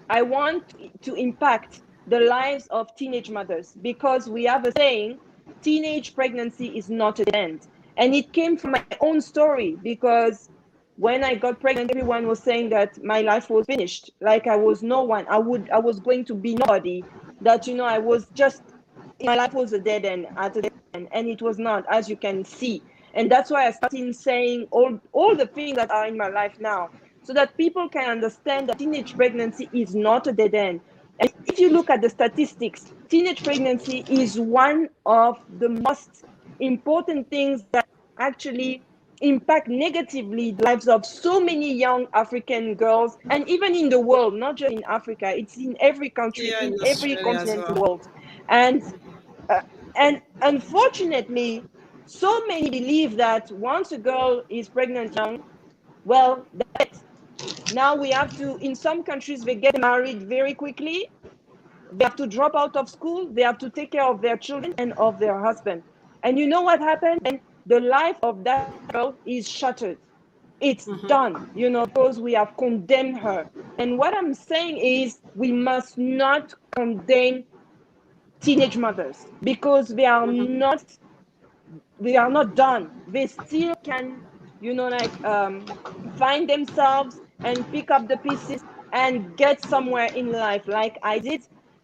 I want to impact the lives of teenage mothers, because we have a saying, teenage pregnancy is not a dead end. And it came from my own story, because when I got pregnant, everyone was saying that my life was finished. Like I was no one. I was going to be nobody. That, you know, I was just, my life was a dead end at a dead end. And it was not, as you can see. And that's why I started saying all the things that are in my life now, so that people can understand that teenage pregnancy is not a dead end. And if you look at the statistics, teenage pregnancy is one of the most important things that actually impact negatively the lives of so many young African girls, and even in the world, not just in Africa. It's in every country, Yeah, in in every Australia as continent in well. the world. And uh, and unfortunately, so many believe that once a girl is pregnant young, well, that's it. Now we have to, in some countries, they get married very quickly. They have to drop out of school. They have to take care of their children and of their husband. And you know what happened? And the life of that girl is shattered. It's done, you know, because we have condemned her. And what I'm saying is, we must not condemn teenage mothers, because they are not done. They still can, you know, like find themselves and pick up the pieces and get somewhere in life, like I did.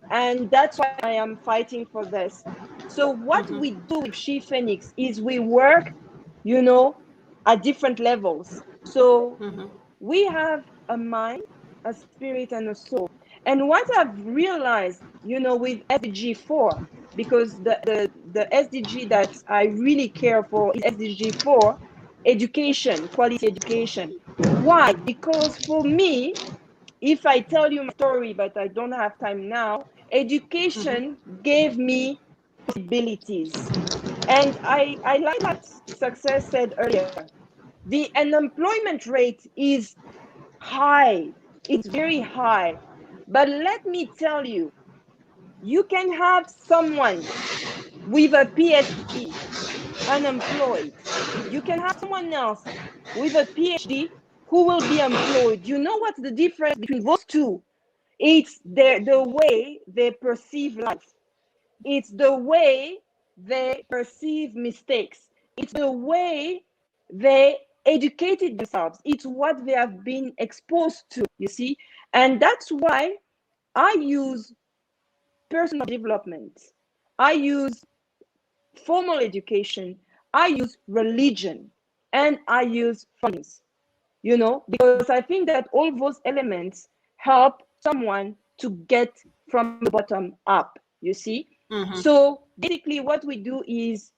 And that's why I am fighting for this. So what we do with She Phoenix is we work, you know, at different levels. So we have a mind, a spirit, and a soul. And what I've realized, you know, with SDG 4, because the SDG that I really care for is SDG 4, education, quality education. Why? Because for me, if I tell you my story, but I don't have time now, education gave me possibilities. And I like what Success said earlier. The unemployment rate is high. It's very high. But let me tell you, you can have someone with a PhD unemployed. You can have someone else with a PhD who will be employed. You know what's the difference between those two? It's the way they perceive life. It's the way they perceive mistakes. It's the way they educated themselves. It's what they have been exposed to, you see. And that's why I use personal development. I use formal education, I use religion, and I use funds, because I think that all those elements help someone to get from the bottom up, you see. So basically what we do is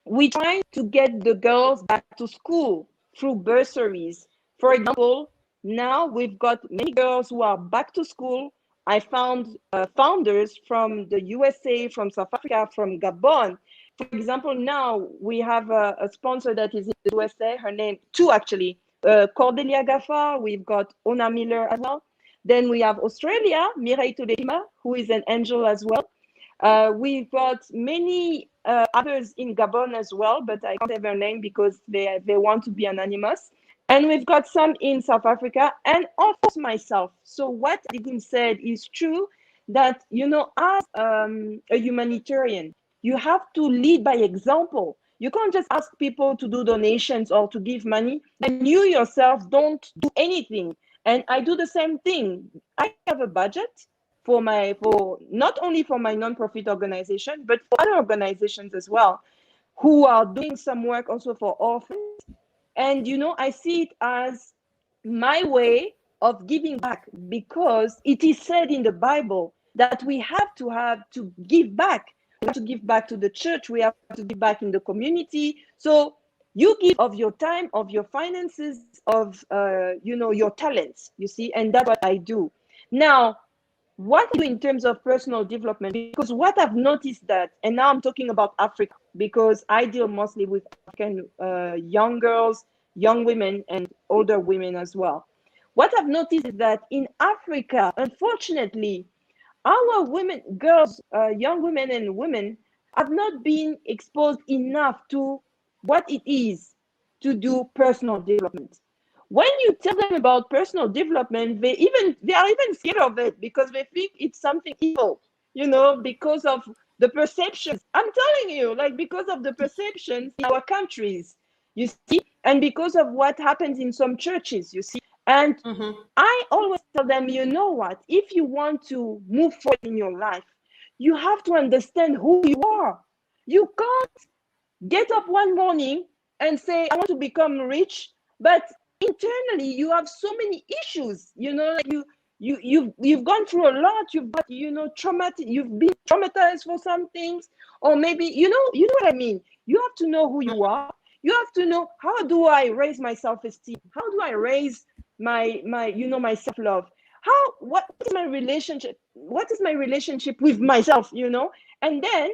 we try to get the girls back to school through bursaries. For example, now we've got many girls who are back to school. I found founders from the USA, from South Africa, from Gabon. For example, now we have a sponsor that is in the USA, her name, two actually, Cordelia Gaffar, we've got Ona Miller as well. Then we have Australia, Mireille Tudehima, who is an angel as well. We've got many others in Gabon as well, but I can't have their name because they want to be anonymous. And we've got some in South Africa, and of course myself. So what Adigun said is true, that, as a humanitarian, you have to lead by example. You can't just ask people to do donations or to give money, and you yourself don't do anything. And I do the same thing. I have a budget for not only for my nonprofit organization, but for other organizations as well, who are doing some work also for orphans. And, I see it as my way of giving back, because it is said in the Bible that we have to give back. We have to give back to the church. We have to give back in the community. So you give of your time, of your finances, of, your talents, you see, and that's what I do. Now, what I do in terms of personal development, because what I've noticed that, and now I'm talking about Africa, because I deal mostly with African young girls, young women, and older women as well. What I've noticed is that in Africa, unfortunately, our women, girls, young women and women have not been exposed enough to what it is to do personal development. When you tell them about personal development, they are even scared of it, because they think it's something evil, because of the perceptions. I'm telling you, because of the perceptions in our countries, you see, and because of what happens in some churches, you see. And I always tell them, you know what, if you want to move forward in your life, you have to understand who you are. You can't get up one morning and say, I want to become rich, but internally you have so many issues, you've gone through a lot, you've got, you've been traumatized for some things, or maybe, you know what I mean. You have to know who you are. You have to know, how do I raise my self-esteem? How do I raise my my self-love? What is my relationship? What is my relationship with myself, And then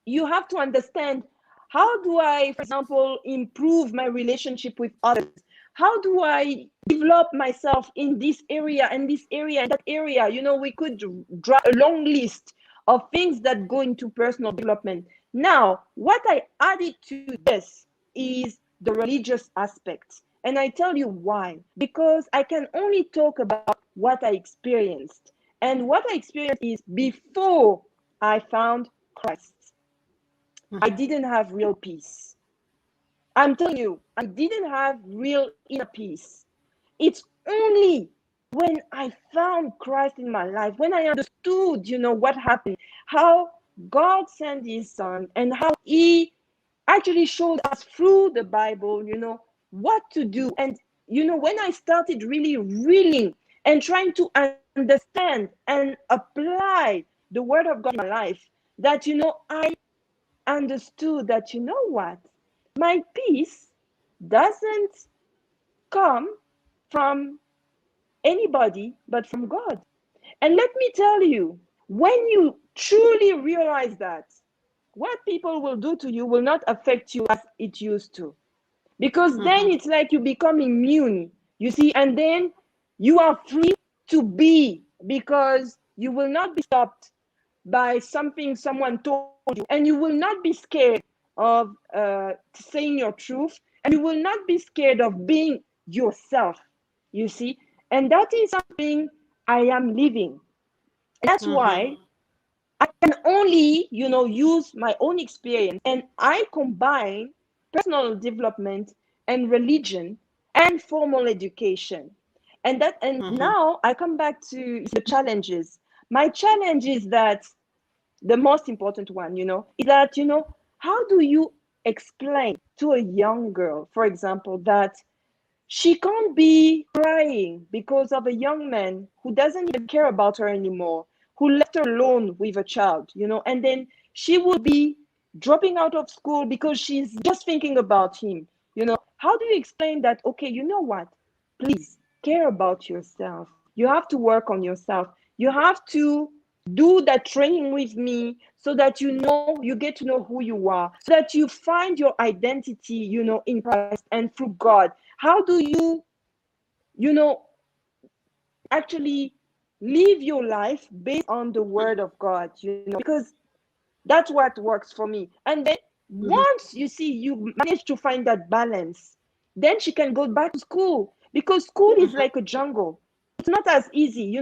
you have to understand, how do I, for example, improve my relationship with others? How do I develop myself in this area and this area and that area? We could draw a long list of things that go into personal development. Now, what I added to this is the religious aspect. And I tell you why. Because I can only talk about what I experienced. And what I experienced is before I found Christ. I didn't have real peace. I'm telling you, I didn't have real inner peace. It's only when I found Christ in my life, when I understood, what happened, how God sent his son, and how he actually showed us through the Bible, what to do. And, when I started really reading and trying to understand and apply the word of God in my life, that, I understood that, what? My peace doesn't come from anybody but from God. And let me tell you, when you truly realize that, what people will do to you will not affect you as it used to. Because then it's like you become immune, you see, and then you are free to be, because you will not be stopped by something someone told you, and you will not be scared of saying your truth, and you will not be scared of being yourself, you see. And that is something I am living. That's why I can only, use my own experience, and I combine personal development and religion and formal education. And now I come back to the challenges. My challenge is that, the most important one, is that, how do you explain to a young girl, for example, that she can't be crying because of a young man who doesn't even care about her anymore, who left her alone with a child, and then she will be dropping out of school because she's just thinking about him. How do you explain that? Okay, you know what? Please care about yourself. You have to work on yourself. You have to do that training with me so that you get to know who you are, so that you find your identity, in Christ and through God. How do you, actually live your life based on the word of God, because that's what works for me. And then once you manage to find that balance, then she can go back to school, because school is like a jungle. It's not as easy,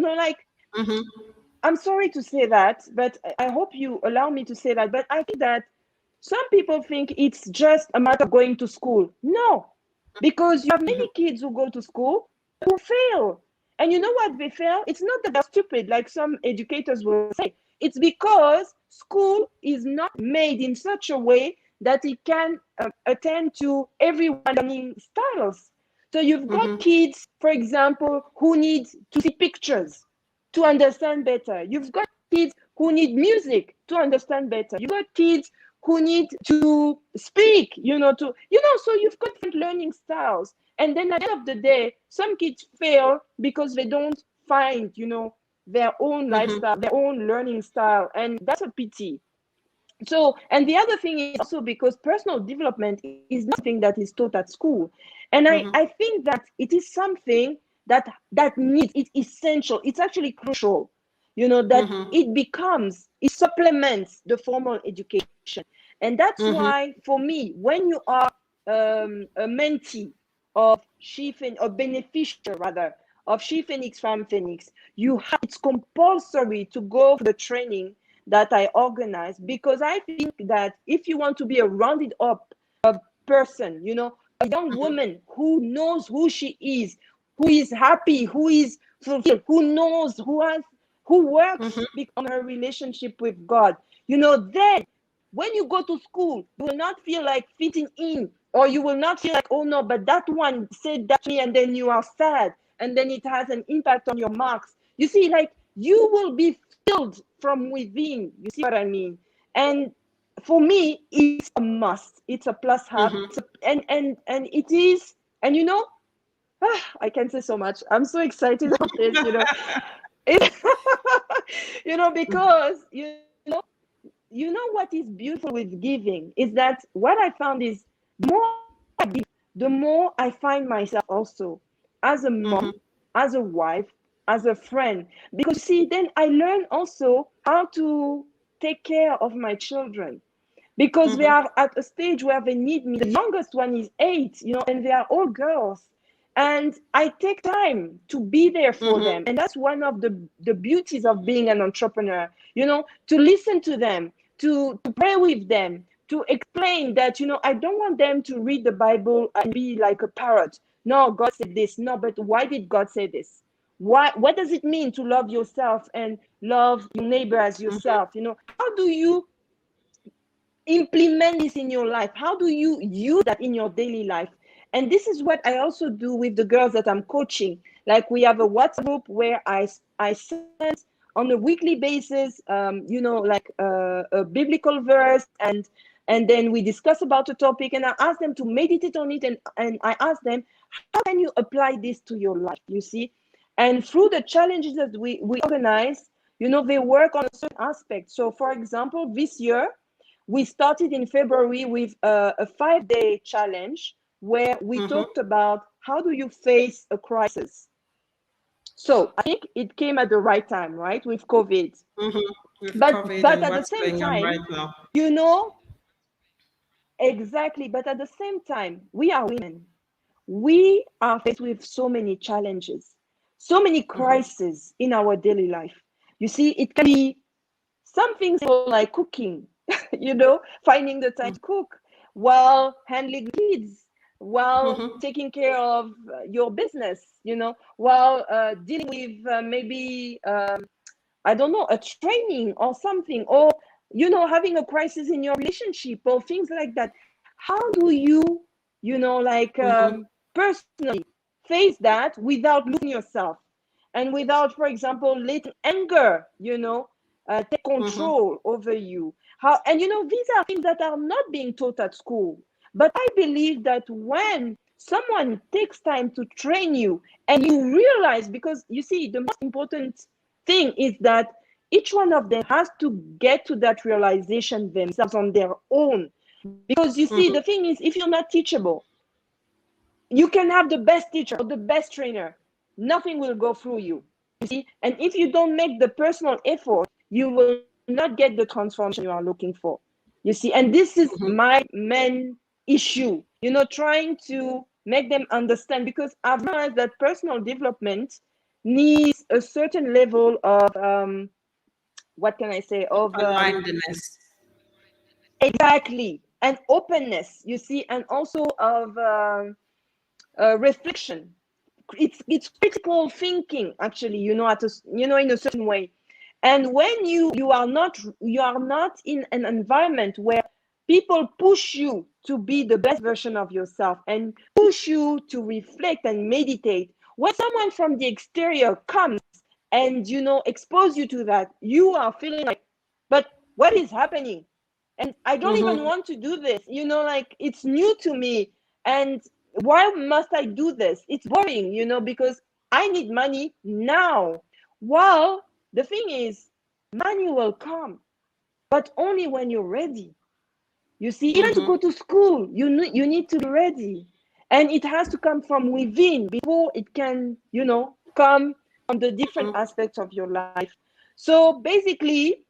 I'm sorry to say that, but I hope you allow me to say that. But I think that some people think it's just a matter of going to school. No, because you have many kids who go to school who fail. And you know what they fail? It's not that they're stupid, like some educators will say. It's because school is not made in such a way that it can attend to everyone's learning styles. So you've got kids, for example, who need to see pictures to understand better. You've got kids who need music to understand better. You've got kids who need to speak, so you've got different learning styles. And then at the end of the day, some kids fail because they don't find, their own lifestyle, their own learning style. And that's a pity. So, and the other thing is also because personal development is nothing that is taught at school. And I think that it is something that needs, it's essential, it's actually crucial, that it supplements the formal education. And that's why, for me, when you are a mentee of or beneficiary rather, of She Phoenix Farm Phoenix, it's compulsory to go for the training that I organize, because I think that if you want to be a rounded up person, a young woman who knows who she is, who is happy, who is fulfilled, who knows, who works on her relationship with God, then when you go to school, you will not feel like fitting in, or you will not feel like, oh no, but that one said that to me, and then you are sad, and then it has an impact on your marks. You see, like, you will be filled from within. You see what I mean? And for me, it's a must. It's a plus have. And it is, and I can say so much. I'm so excited about this, because what is beautiful with giving is that what I found is the more I give, the more I find myself also as a mom, as a wife, as a friend. Because see, then I learn also how to take care of my children, because they are at a stage where they need me. The youngest one is 8, and they are all girls. And I take time to be there for them. And that's one of the beauties of being an entrepreneur, to listen to them, to pray with them, to explain that, I don't want them to read the Bible and be like a parrot. No, God said this. No, but why did God say this? What does it mean to love yourself and love your neighbor as yourself? How do you implement this in your life? How do you use that in your daily life? And this is what I also do with the girls that I'm coaching. Like, we have a WhatsApp group where I send on a weekly basis, like a biblical verse, and then we discuss about a topic, and I ask them to meditate on it, and I ask them, how can you apply this to your life? You see, and through the challenges that we organize, they work on a certain aspect. So, for example, this year we started in February with a 5-day challenge, where we talked about how do you face a crisis. So I think it came at the right time, right, with COVID. But at the same time, right now. Exactly. But at the same time, we are women. We are faced with so many challenges, so many crises in our daily life. You see, it can be something like cooking, finding the time to cook while handling kids, while taking care of your business, while dealing with maybe, I don't know, a training or something, or you know, having a crisis in your relationship or things like that. How do you, you know, like personally face that without losing yourself and without, for example, letting anger, you know, take control over you? How, and you know, these are things that are not being taught at school. But I believe that when someone takes time to train you and you realize, because you see, the most important thing is that each one of them has to get to that realization themselves on their own. Because you see, the thing is, if you're not teachable, you can have the best teacher or the best trainer, nothing will go through you. You see, and if you don't make the personal effort, you will not get the transformation you are looking for. You see, and this is my main issue, you know, trying to make them understand, because I've realized that personal development needs a certain level of what can I say, of mindedness. Exactly, and openness, you see, and also of reflection. It's critical thinking, actually, you know, at a, you know, in a certain way. And when you are not in an environment where people push you to be the best version of yourself and push you to reflect and meditate, when someone from the exterior comes and, you know, expose you to that, you are feeling like, but what is happening? And I don't even want to do this, you know, like it's new to me. And why must I do this? It's boring, you know, because I need money now. Well, the thing is, money will come, but only when you're ready. You see, even to go to school, you need to be ready. And it has to come from within before it can, you know, come from the different aspects of your life. So basically,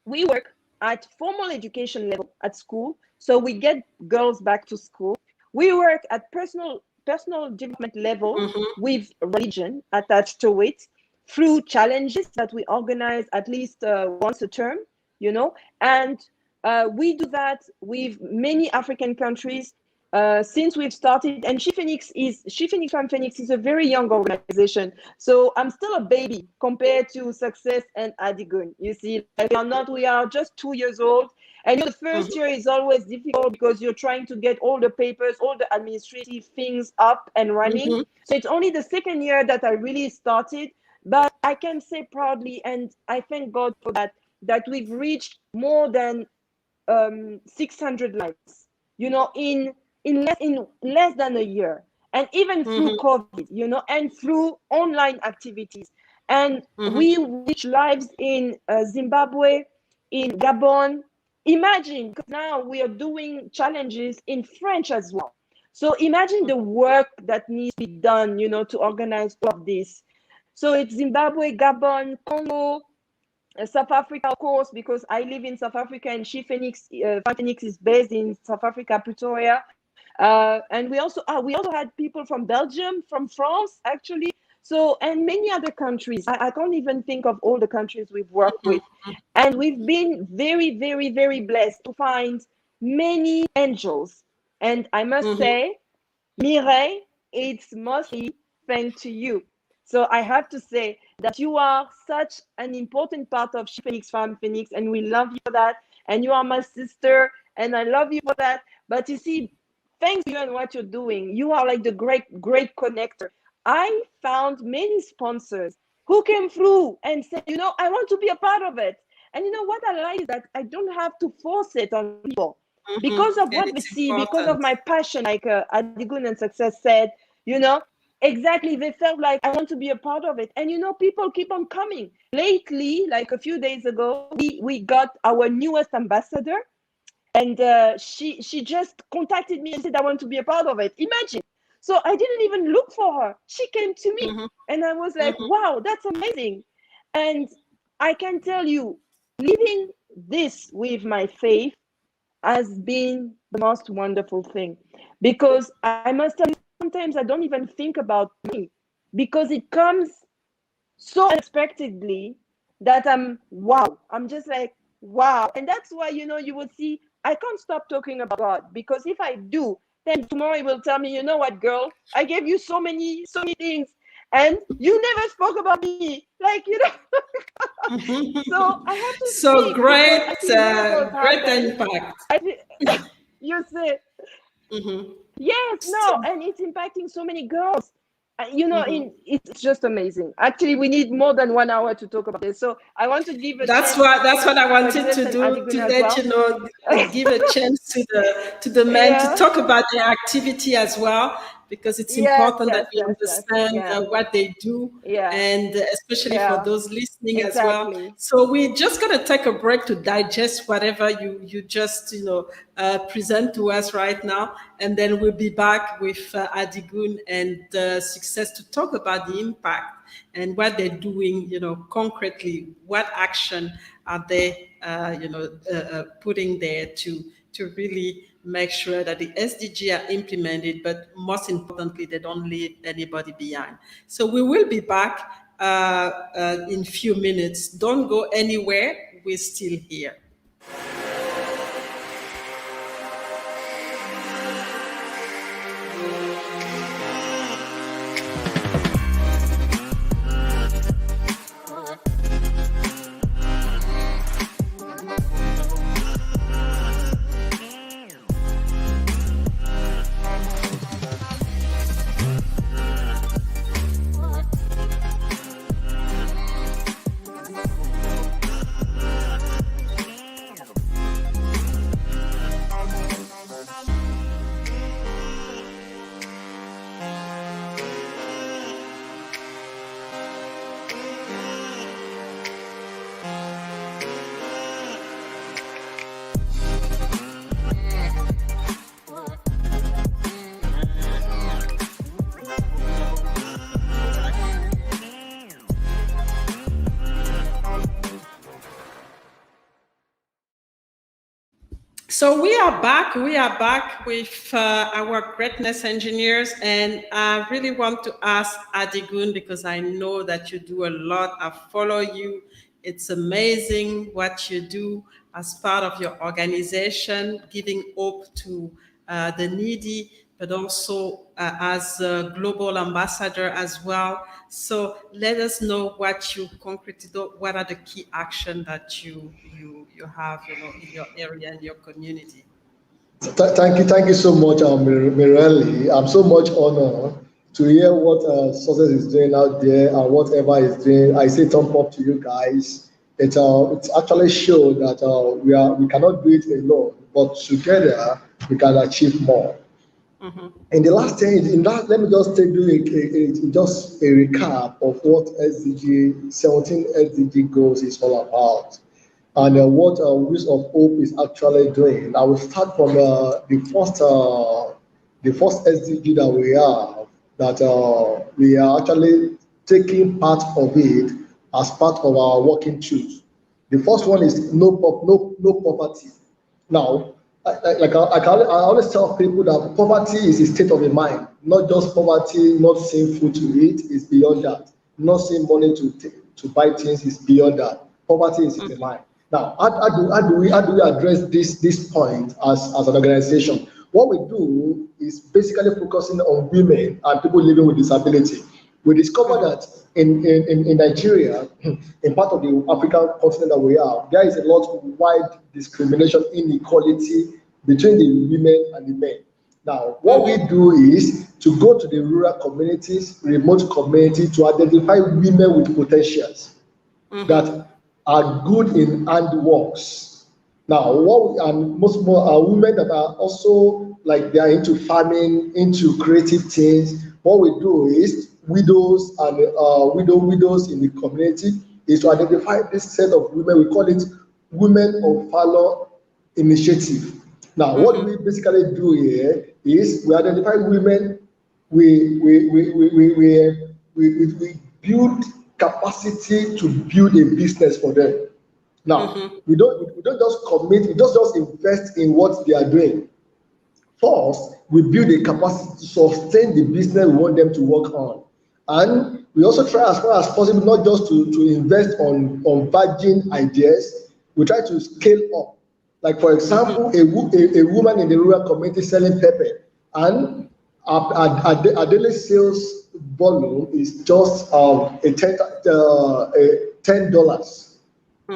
we work at formal education level at school. So we get girls back to school. We work at personal development level with religion attached to it through challenges that we organize at least once a term, you know, and we do that with many African countries since we've started. And She Phoenix Farm Phoenix is a very young organization. So I'm still a baby compared to Success and Adigun. You see, we are just 2 years old. And you know, the first year is always difficult because you're trying to get all the papers, all the administrative things up and running. So it's only the second year that I really started. But I can say proudly, and I thank God for that, that we've reached more than 600 lives, you know, in less than a year, and even through COVID, you know, and through online activities. And we reach lives in Zimbabwe, in Gabon. Imagine, because now we are doing challenges in French as well. So imagine the work that needs to be done, you know, to organize all of this. So it's Zimbabwe, Gabon, Congo, South Africa, of course, because I live in South Africa, and She Phoenix is based in South Africa, Pretoria. And we also had people from Belgium, from France, actually. So, and many other countries. I can't even think of all the countries we've worked with. And we've been very, very, very blessed to find many angels. And I must say, Mireille, it's mostly thanks to you. So I have to say that you are such an important part of She Phoenix Farm Phoenix, and we love you for that. And you are my sister, and I love you for that. But you see, thanks to you and what you're doing, you are like the great connector. I found many sponsors who came through and said, you know, I want to be a part of it. And you know what I like is that I don't have to force it on people because of what they see, because of my passion, like Adigun and Success said, you know, exactly. They felt like I want to be a part of it. And you know, people keep on coming. Lately, like a few days ago, we got our newest ambassador, and she just contacted me and said, I want to be a part of it. Imagine. So I didn't even look for her. She came to me, and I was like, wow, that's amazing. And I can tell you, living this with my faith has been the most wonderful thing, because I must tell you, sometimes I don't even think about me, because it comes so unexpectedly that I'm just like, wow. And that's why, you know, you will see, I can't stop talking about God, because if I do, then tomorrow he will tell me, you know what, girl, I gave you so many things. and you never spoke about me, like, you know. So I have to So speak, great, because I see miracles great happen. impact. You say, Mhm. yes, no, and it's impacting so many girls. You know, it's just amazing. Actually, we need more than 1 hour to talk about this. So I want to give a That's chance what I wanted Agnes to and do, Adigun to as let well. you know, give a chance to the men to Yeah. talk about their activity as well, because it's Yes, important that yes, we yes, yes. understand Yeah. what they do, Yeah. and especially for Yeah. those listening as well. Exactly. So we're just gonna take a break to digest whatever you just present to us right now, and then we'll be back with Adigun and Success to talk about the impact and what they're doing, concretely. What action are they, putting there to really make sure that the SDG are implemented, but most importantly, they don't leave anybody behind. So we will be back in few minutes. Don't go anywhere. We're still here. So we are back. We are back with our greatness engineers, and I really want to ask Adigun, because I know that you do a lot. I follow you. It's amazing what you do as part of your organization, giving hope to the needy, but also as a global ambassador as well. So let us know what you concretely do. What are the key actions that you have, in your area and your community? Thank you so much, Mirelli. I'm so much honored to hear what Success is doing out there and whatever is doing. I say thumb up to you guys. It's actually show that we cannot do it alone, but together we can achieve more. In the last 10, in that, let me just just a recap of what SDG 17 SDG goals is all about, and what Wheels of Hope is actually doing. I will start from the first SDG that we have, that we are actually taking part of it as part of our working tools. The first one is no poverty. Now, I always tell people that poverty is a state of the mind, not just poverty, not seeing food to eat, is beyond that. Not seeing money to buy things is beyond that. Poverty is in the mind. Now, how do we address this point as an organization? What we do is basically focusing on women and people living with disability. We discovered that in Nigeria, in part of the African continent that we are, there is a lot of wide discrimination, inequality between the women and the men. Now, what we do is to go to the rural communities, remote communities, to identify women with potentials that are good in handworks. Now, most more are women that are also like they are into farming, into creative things. What we do is widows and widows in the community is to identify this set of women. We call it Women of Valor Initiative. Now, what we basically do here is we identify women. We build capacity to build a business for them. Now, we don't just commit, we just invest in what they are doing. First, we build a capacity to sustain the business we want them to work on. And we also try as far as possible not just to invest on virgin ideas, we try to scale up. Like, for example, a woman in the rural community selling pepper, and our daily sales volume is just $10.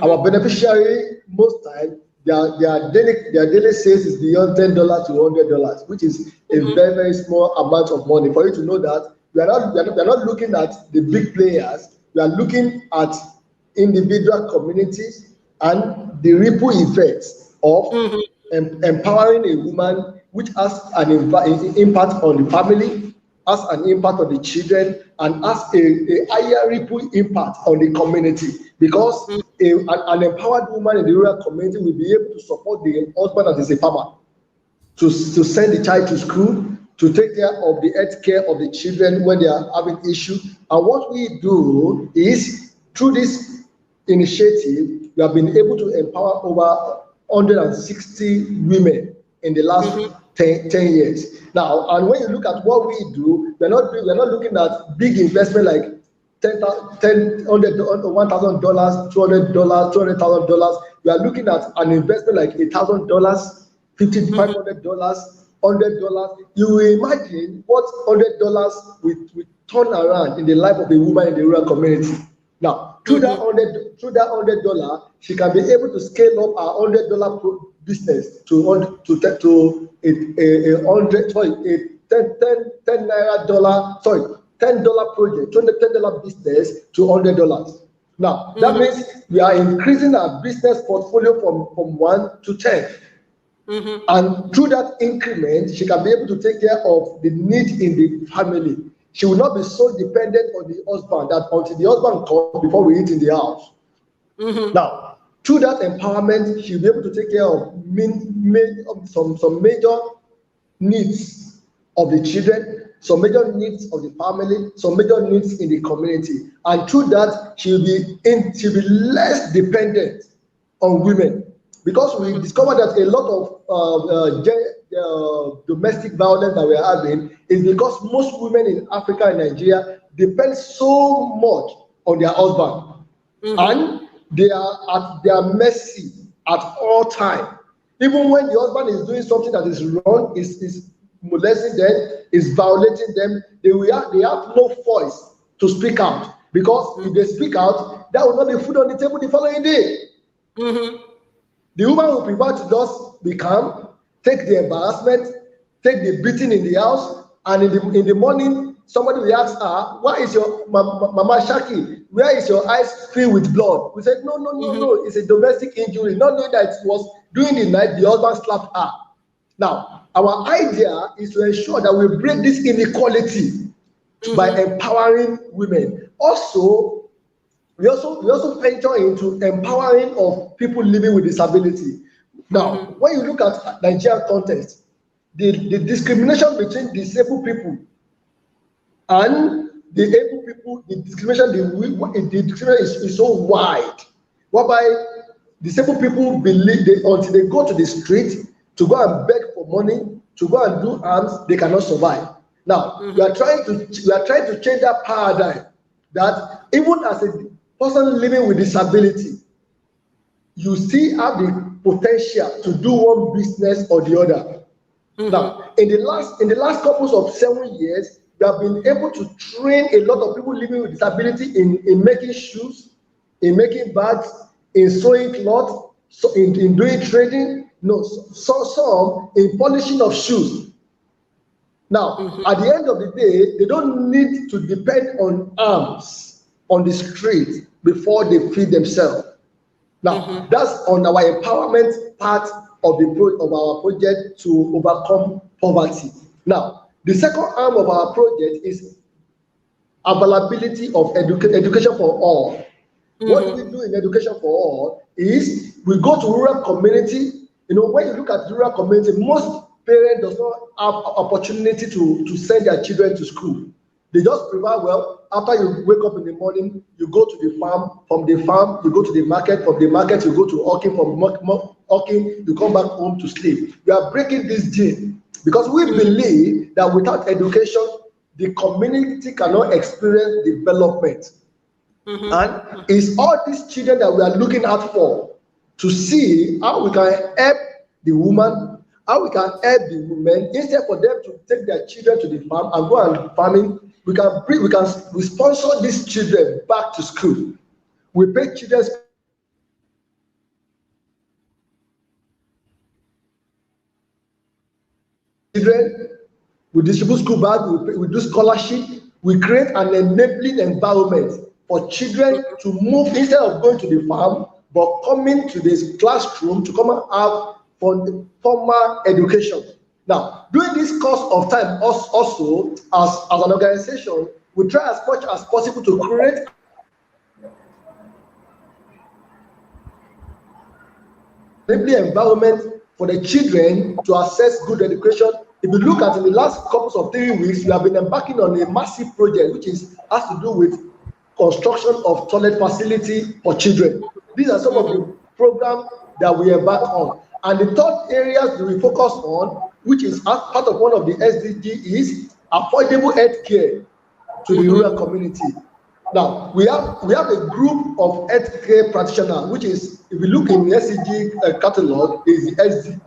Our beneficiary, most time, their daily sales is beyond $10 to $100, which is a very, very small amount of money. For you to know that we are not looking at the big players, we are looking at individual communities and the ripple effects of empowering a woman, which has an impact on the family, has an impact on the children, and has a higher ripple impact on the community. Because an empowered woman in the rural community will be able to support the husband that is a farmer, to send the child to school, to take care of the health care of the children when they are having issues. And what we do is, through this initiative, we have been able to empower over 160 women in the last 10 years. Now, and when you look at what we do, we're not looking at big investment like $1,000, $200, $200,000. We are looking at an investment like $1,000, $500, $100. You will imagine what $100 will turn around in the life of a woman in the rural community. Now, through that $100, she can be able to scale up our $100 business to $10 project, $10 business to $100. Now, that means we are increasing our business portfolio from 1 to 10. And through that increment, she can be able to take care of the need in the family. She will not be so dependent on the husband that until the husband comes before we eat in the house. Now, through that empowerment, she'll be able to take care of some major needs of the children, some major needs of the family, some major needs in the community. And through that, she'll be less dependent on women. Because we discovered that a lot of domestic violence that we are having is because most women in Africa and Nigeria depend so much on their husband. And they are at their mercy at all times. Even when the husband is doing something that is wrong, is molesting them, is violating them, they have no voice to speak out. Because if they speak out, there will not be food on the table the following day. The woman will prefer to just be calm, take the embarrassment, take the beating in the house, and in the morning, somebody will ask her, "Why is your Mama Shaki? Where is your eyes filled with blood?" We said, No, it's a domestic injury. Not knowing that it was during the night the husband slapped her. Now, our idea is to ensure that we break this inequality by empowering women. We also venture into empowering of people living with disability. Now, when you look at Nigerian context, the discrimination between disabled people and the able people, the discrimination is so wide, whereby disabled people believe until they go to the street to go and beg for money, to go and do harms, they cannot survive. Now, we are trying to change that paradigm, that even as a person living with disability, you still have the potential to do one business or the other. Now, in the last couple of 7 years, we have been able to train a lot of people living with disability in making shoes, in making bags, in sewing cloth, in doing trading, some in polishing of shoes. Now, at the end of the day, they don't need to depend on arms on the street before they feed themselves. Now, that's on our empowerment part of our project to overcome poverty. Now, the second arm of our project is availability of education for all. What we do in education for all is we go to rural community. When you look at rural community, most parents does not have opportunity to send their children to school. They just prefer, after you wake up in the morning, you go to the farm. From the farm, you go to the market. From the market, you go to Hawking. From Hawking, you come back home to sleep. We are breaking this gene because we believe that without education, the community cannot experience development. And it's all these children that we are looking out for to see how we can help the woman, how we can help the women instead for them to take their children to the farm and go and farming. We sponsor these children back to school. We pay children's children. We distribute school bags. We do scholarship. We create an enabling environment for children to move instead of going to the farm, but coming to this classroom to come and have formal education. Now, during this course of time, also as an organization, we try as much as possible to create enabling environment for the children to access good education. If you look at in the last couple of 3 weeks, we have been embarking on a massive project which has to do with construction of toilet facility for children. These are some of the programs that we embark on. And the third areas that we focus on, which is part of one of the SDGs, is affordable health care to the rural community. Now, we have a group of healthcare practitioners, which is, if you look in the SDG catalog, is the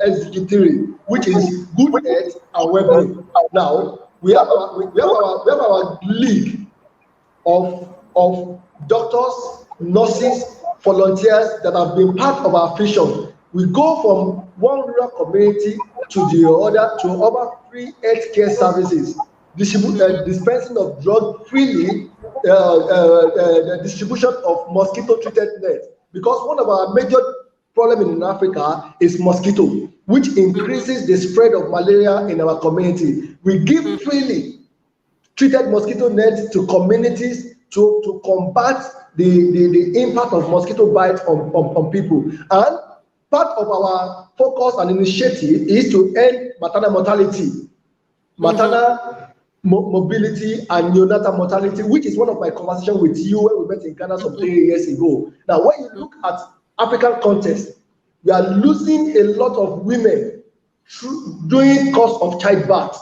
SDG 3, which is good health and well-being. Now, we have our league of doctors, nurses, volunteers that have been part of our vision. We go from one rural community to the other to over free healthcare services, dispensing of drugs freely, the distribution of mosquito-treated nets. Because one of our major problems in Africa is mosquito, which increases the spread of malaria in our community. We give freely treated mosquito nets to communities to combat the impact of mosquito bites on people. And part of our focus and initiative is to end maternal mortality, maternal mobility, and neonatal mortality, which is one of my conversations with you when we met in Ghana some 3 years ago. Now, when you look at African context, we are losing a lot of women during course of childbirth,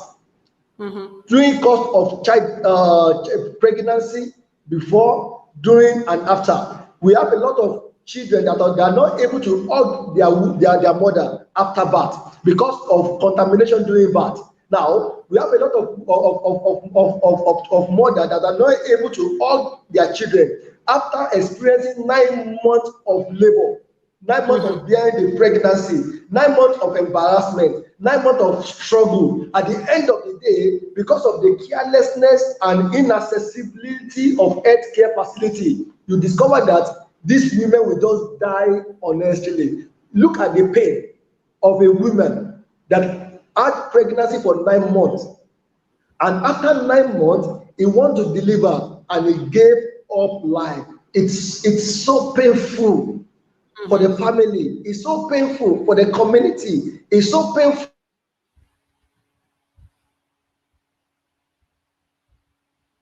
during course of pregnancy, before, during, and after. We have a lot of children that are not able to hug their mother after birth because of contamination during birth. Now, we have a lot of mothers that are not able to hug their children after experiencing 9 months of labor, 9 months of bearing the pregnancy, 9 months of embarrassment, 9 months of struggle. At the end of the day, because of the carelessness and inaccessibility of healthcare facility, you discover that these women will just die unnecessarily. Look at the pain of a woman that had pregnancy for 9 months, and after 9 months, he wanted to deliver and he gave up life. It's so painful for the family. It's so painful for the community. It's so painful.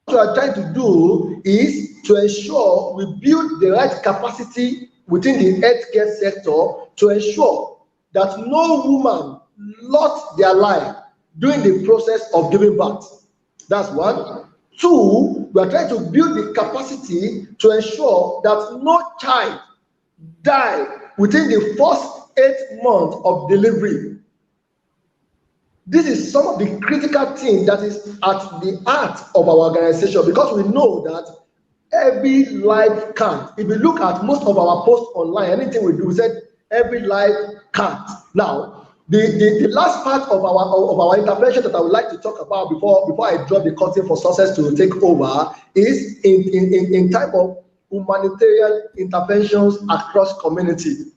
What we are trying to do is to ensure we build the right capacity within the healthcare sector to ensure that no woman lost their life during the process of giving birth. That's one. Two, we are trying to build the capacity to ensure that no child die within the first 8 months of delivery. This is some of the critical things that is at the heart of our organization, because we know that every life counts. If you look at most of our posts online, anything we do, we said every life counts. Now, the last part of our intervention that I would like to talk about before I drop the curtain for success to take over is in type of humanitarian interventions across community.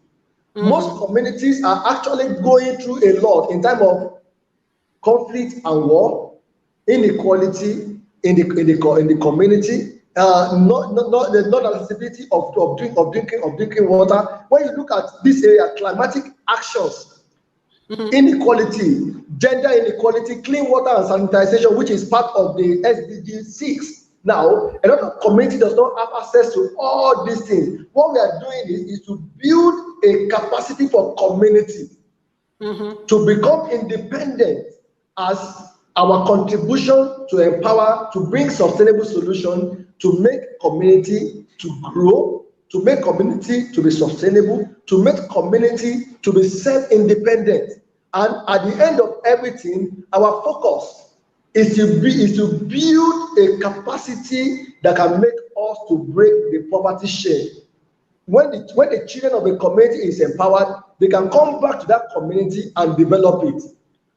Most communities are actually going through a lot in time of conflict and war, inequality in the community, the non-accessibility of drinking water. When you look at this area, climatic actions, inequality, gender inequality, clean water and sanitization, which is part of the SDG 6. Now, a lot of community does not have access to all these things. What we are doing is to build a capacity for community to become independent as our contribution to empower, to bring sustainable solutions, to make community to grow, to make community to be sustainable, to make community to be self-independent. And at the end of everything, our focus is to build a capacity that can make us to break the poverty chain. When the children of a community is empowered, they can come back to that community and develop it.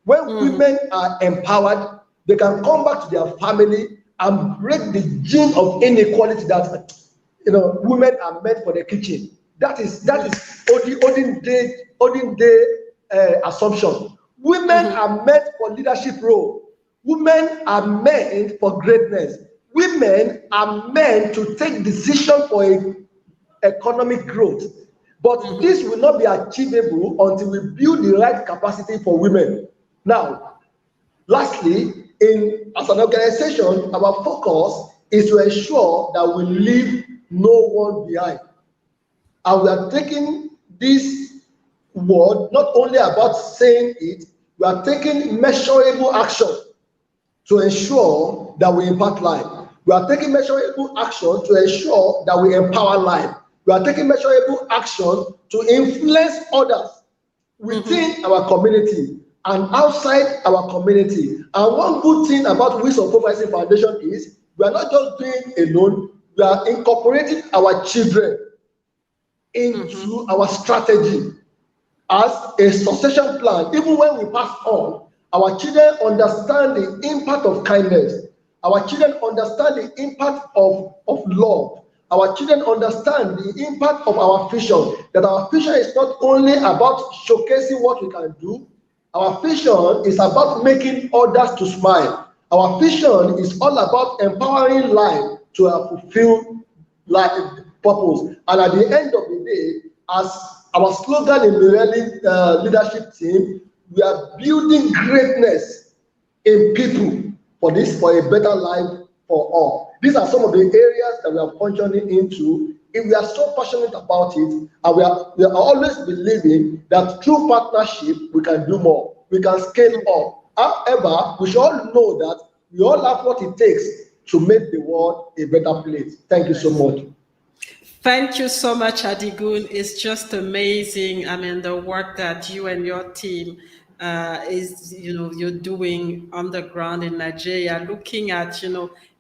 When women are empowered, they can come back to their family and break the gene of inequality that women are meant for the kitchen. That is olden day assumption. Women are meant for leadership role. Women are meant for greatness. Women are meant to take decision for economic growth. But this will not be achievable until we build the right capacity for women. Now, lastly, as an organization, our focus is to ensure that we leave no one behind. And we are taking this word not only about saying it, we are taking measurable action to ensure that we impact life. We are taking measurable action to ensure that we empower life. We are taking measurable action to influence others within our community and outside our community. And one good thing about Wheels of Prophecy Foundation is we are not just doing alone, we are incorporating our children into our strategy as a succession plan. Even when we pass on, our children understand the impact of kindness. Our children understand the impact of love. Our children understand the impact of our vision, that our vision is not only about showcasing what we can do, our vision is about making others to smile. Our vision is all about empowering life to fulfill life purpose. And at the end of the day, as our slogan in Mirelli leadership team, we are building greatness in people for a better life for all. These are some of the areas that we are functioning into. If we are so passionate about it, and we are always believing that through partnership we can do more, we can scale up. However, we should all know that we all have what it takes to make the world a better place. Thank you so much. Thank you so much, Adigun. It's just amazing. I mean, the work that you and your team you're doing on the ground in Nigeria, looking at,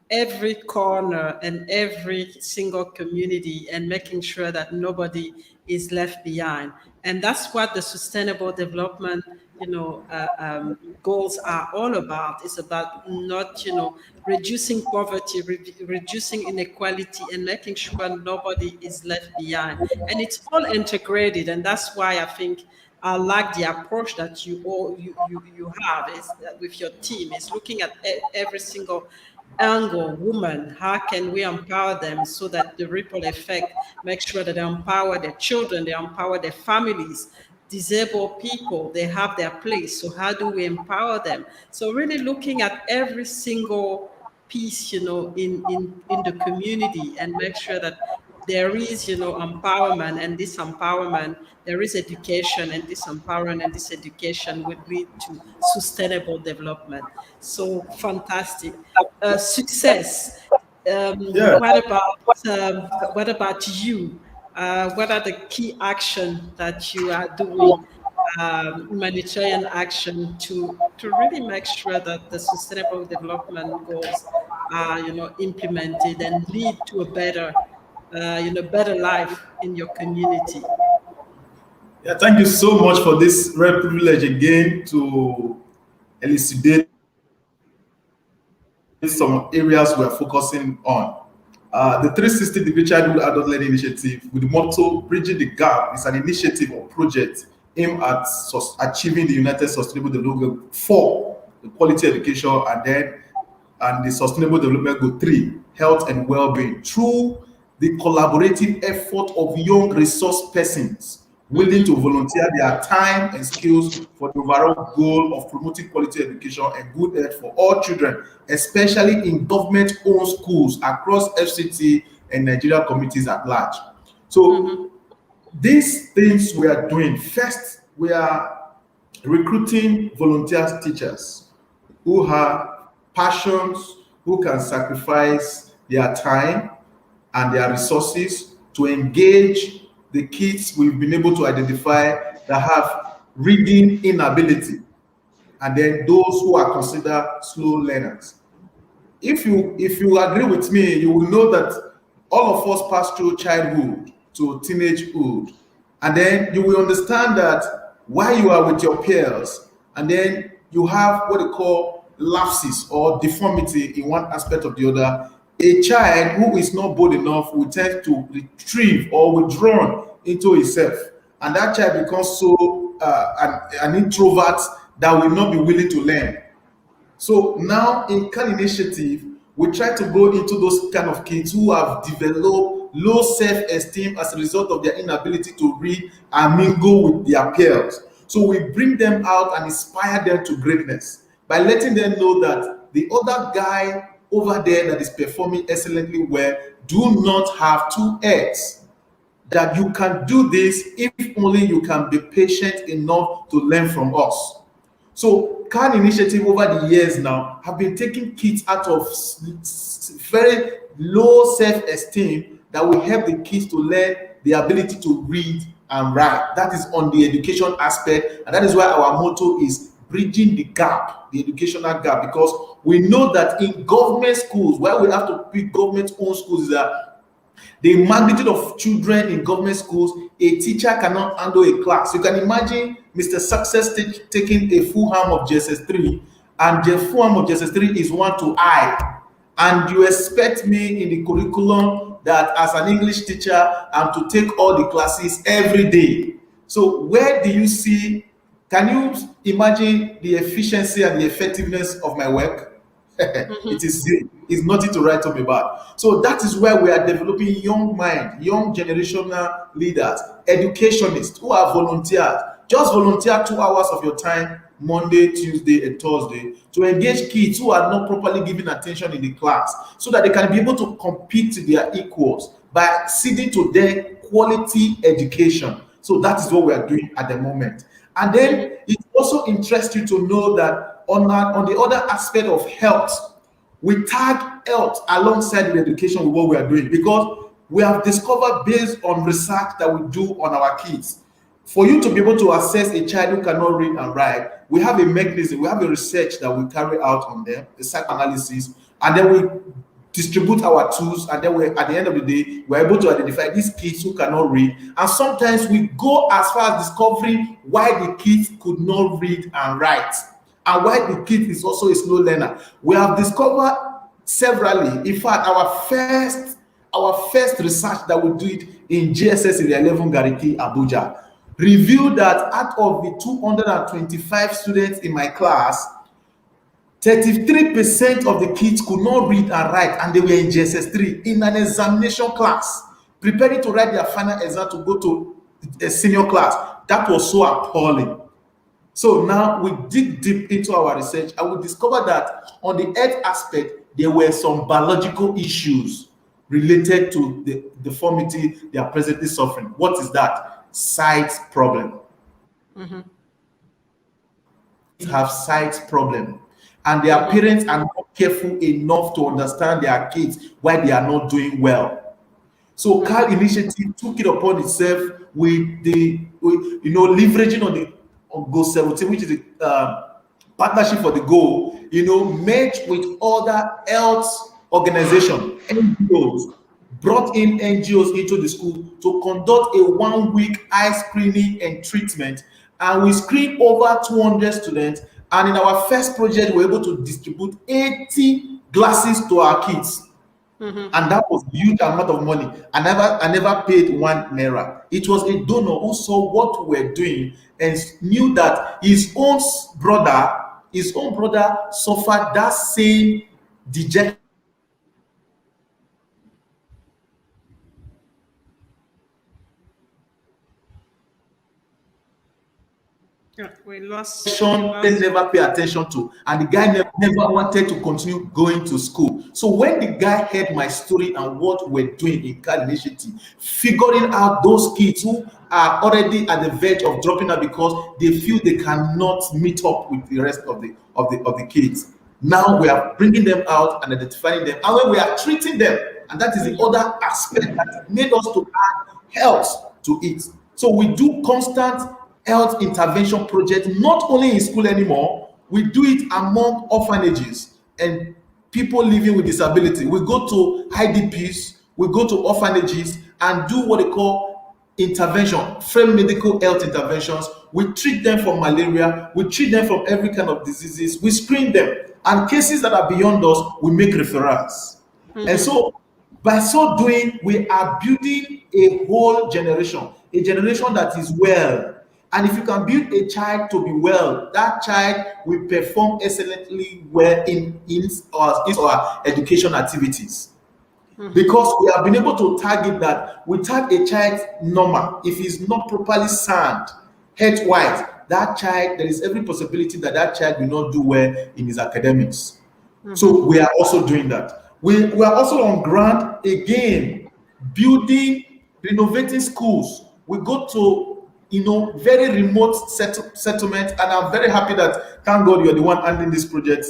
every corner and every single community and making sure that nobody is left behind. And that's what the sustainable development, goals are all about. It's about not, reducing poverty, reducing inequality, and making sure nobody is left behind. And it's all integrated. And that's why I think I like the approach that you have is with your team, is looking at every single angle, woman, how can we empower them so that the ripple effect makes sure that they empower their children, they empower their families, disabled people, they have their place. So how do we empower them? So really looking at every single piece, in the community and make sure that there is, empowerment, and this empowerment, there is education, and this empowerment and this education would lead to sustainable development. So fantastic. Success. What about you? What are the key actions that you are doing, humanitarian action to really make sure that the sustainable development goals are, implemented and lead to a better better life in your community? Yeah, thank you so much for this rare privilege again to elucidate some areas we are focusing on. The 360-degree Childhood Adult Learning Initiative, with the motto "Bridging the Gap," is an initiative or project aimed at achieving the United Sustainable Development Goal 4, the quality education, and the Sustainable Development Goal 3, health and well-being, through the collaborative effort of young resource persons willing to volunteer their time and skills for the overall goal of promoting quality education and good health for all children, especially in government-owned schools across FCT and Nigeria communities at large. So these things we are doing, first, we are recruiting volunteer teachers who have passions, who can sacrifice their time and their resources to engage the kids we've been able to identify that have reading inability, and then those who are considered slow learners. If you agree with me, you will know that all of us pass through childhood to teenagehood, and then you will understand that while you are with your peers, and then you have what they call lapses or deformity in one aspect or the other, a child who is not bold enough will tend to retrieve or withdraw into himself, and that child becomes so an introvert that will not be willing to learn. So now in Can Initiative, we try to go into those kind of kids who have developed low self-esteem as a result of their inability to read and mingle with their peers. So we bring them out and inspire them to greatness by letting them know that the other guy over there that is performing excellently well do not have two heads. That you can do this if only you can be patient enough to learn from us. So Can Initiative over the years now have been taking kids out of very low self-esteem that will help the kids to learn the ability to read and write. That is on the education aspect, and that is why our motto is bridging the gap, the educational gap, because we know that in government schools, where we have to pick government-owned schools, is that the magnitude of children in government schools, a teacher cannot handle a class. You can imagine Mr. Success taking a full arm of JSS3, and the full arm of JSS3 is 1 to I. And you expect me in the curriculum that as an English teacher, I'm to take all the classes every day. So where do you see, can you imagine the efficiency and the effectiveness of my work? It's nothing to write home about. So that is where we are developing young mind, young generational leaders, educationists who are volunteers. Just volunteer 2 hours of your time, Monday, Tuesday, and Thursday, to engage kids who are not properly given attention in the class, so that they can be able to compete to their equals by ceding to their quality education. So that is what we are doing at the moment. And then it also interests you to know that on the other aspect of health, we tag health alongside the education with what we are doing, because we have discovered, based on research that we do on our kids, for you to be able to assess a child who cannot read and write, we have a mechanism, we have a research that we carry out on them, a psychoanalysis, and then we distribute our tools, and then at the end of the day, we're able to identify these kids who cannot read. And sometimes we go as far as discovering why the kids could not read and write, and why the kid is also a slow learner. We have discovered severally. In fact, our first research that we did in GSS in 11 Gariki, Abuja, revealed that out of the 225 students in my class, 33% of the kids could not read and write, and they were in GSS3 in an examination class, preparing to write their final exam to go to a senior class. That was so appalling. So now we dig deep into our research, and we discovered that on the health aspect, there were some biological issues related to the deformity they are presently suffering. What is that? Sight problem. Have sight problem, and their parents are not careful enough to understand their kids why they are not doing well. So Can Initiative took it upon itself with leveraging on Goal 17, which is the partnership for the goal, merged with other health organizations, NGOs, brought in NGOs into the school to conduct a 1-week eye screening and treatment. And we screened over 200 students. And in our first project, we were able to distribute 80 glasses to our kids. And that was a huge amount of money. I never paid 1 naira. It was a donor who saw what we were doing and knew that his own brother suffered that same dejection. We lost. They never pay attention to, and the guy never wanted to continue going to school. So when the guy heard my story and what we're doing in Can Initiative, figuring out those kids who are already at the verge of dropping out because they feel they cannot meet up with the rest of the kids, now we are bringing them out and identifying them, and when we are treating them, and that is the other aspect that made us to add health to it. So we do constant health intervention project, not only in school anymore. We do it among orphanages and people living with disability. We go to IDPs, we go to orphanages and do what they call intervention, free medical health interventions. We treat them for malaria, we treat them from every kind of diseases, we screen them, and cases that are beyond us, we make referrals. And so by so doing, we are building a whole generation, a generation that is well. And if you can build a child to be well, that child will perform excellently well in our education activities. Because we have been able to target that. We tag a child normal. If he's not properly sound, health-wise, that child, there is every possibility that that child will not do well in his academics. So we are also doing that. We are also on ground again, building, renovating schools. We go to very remote settlement, and I'm very happy that, thank God, you're the one handling this project,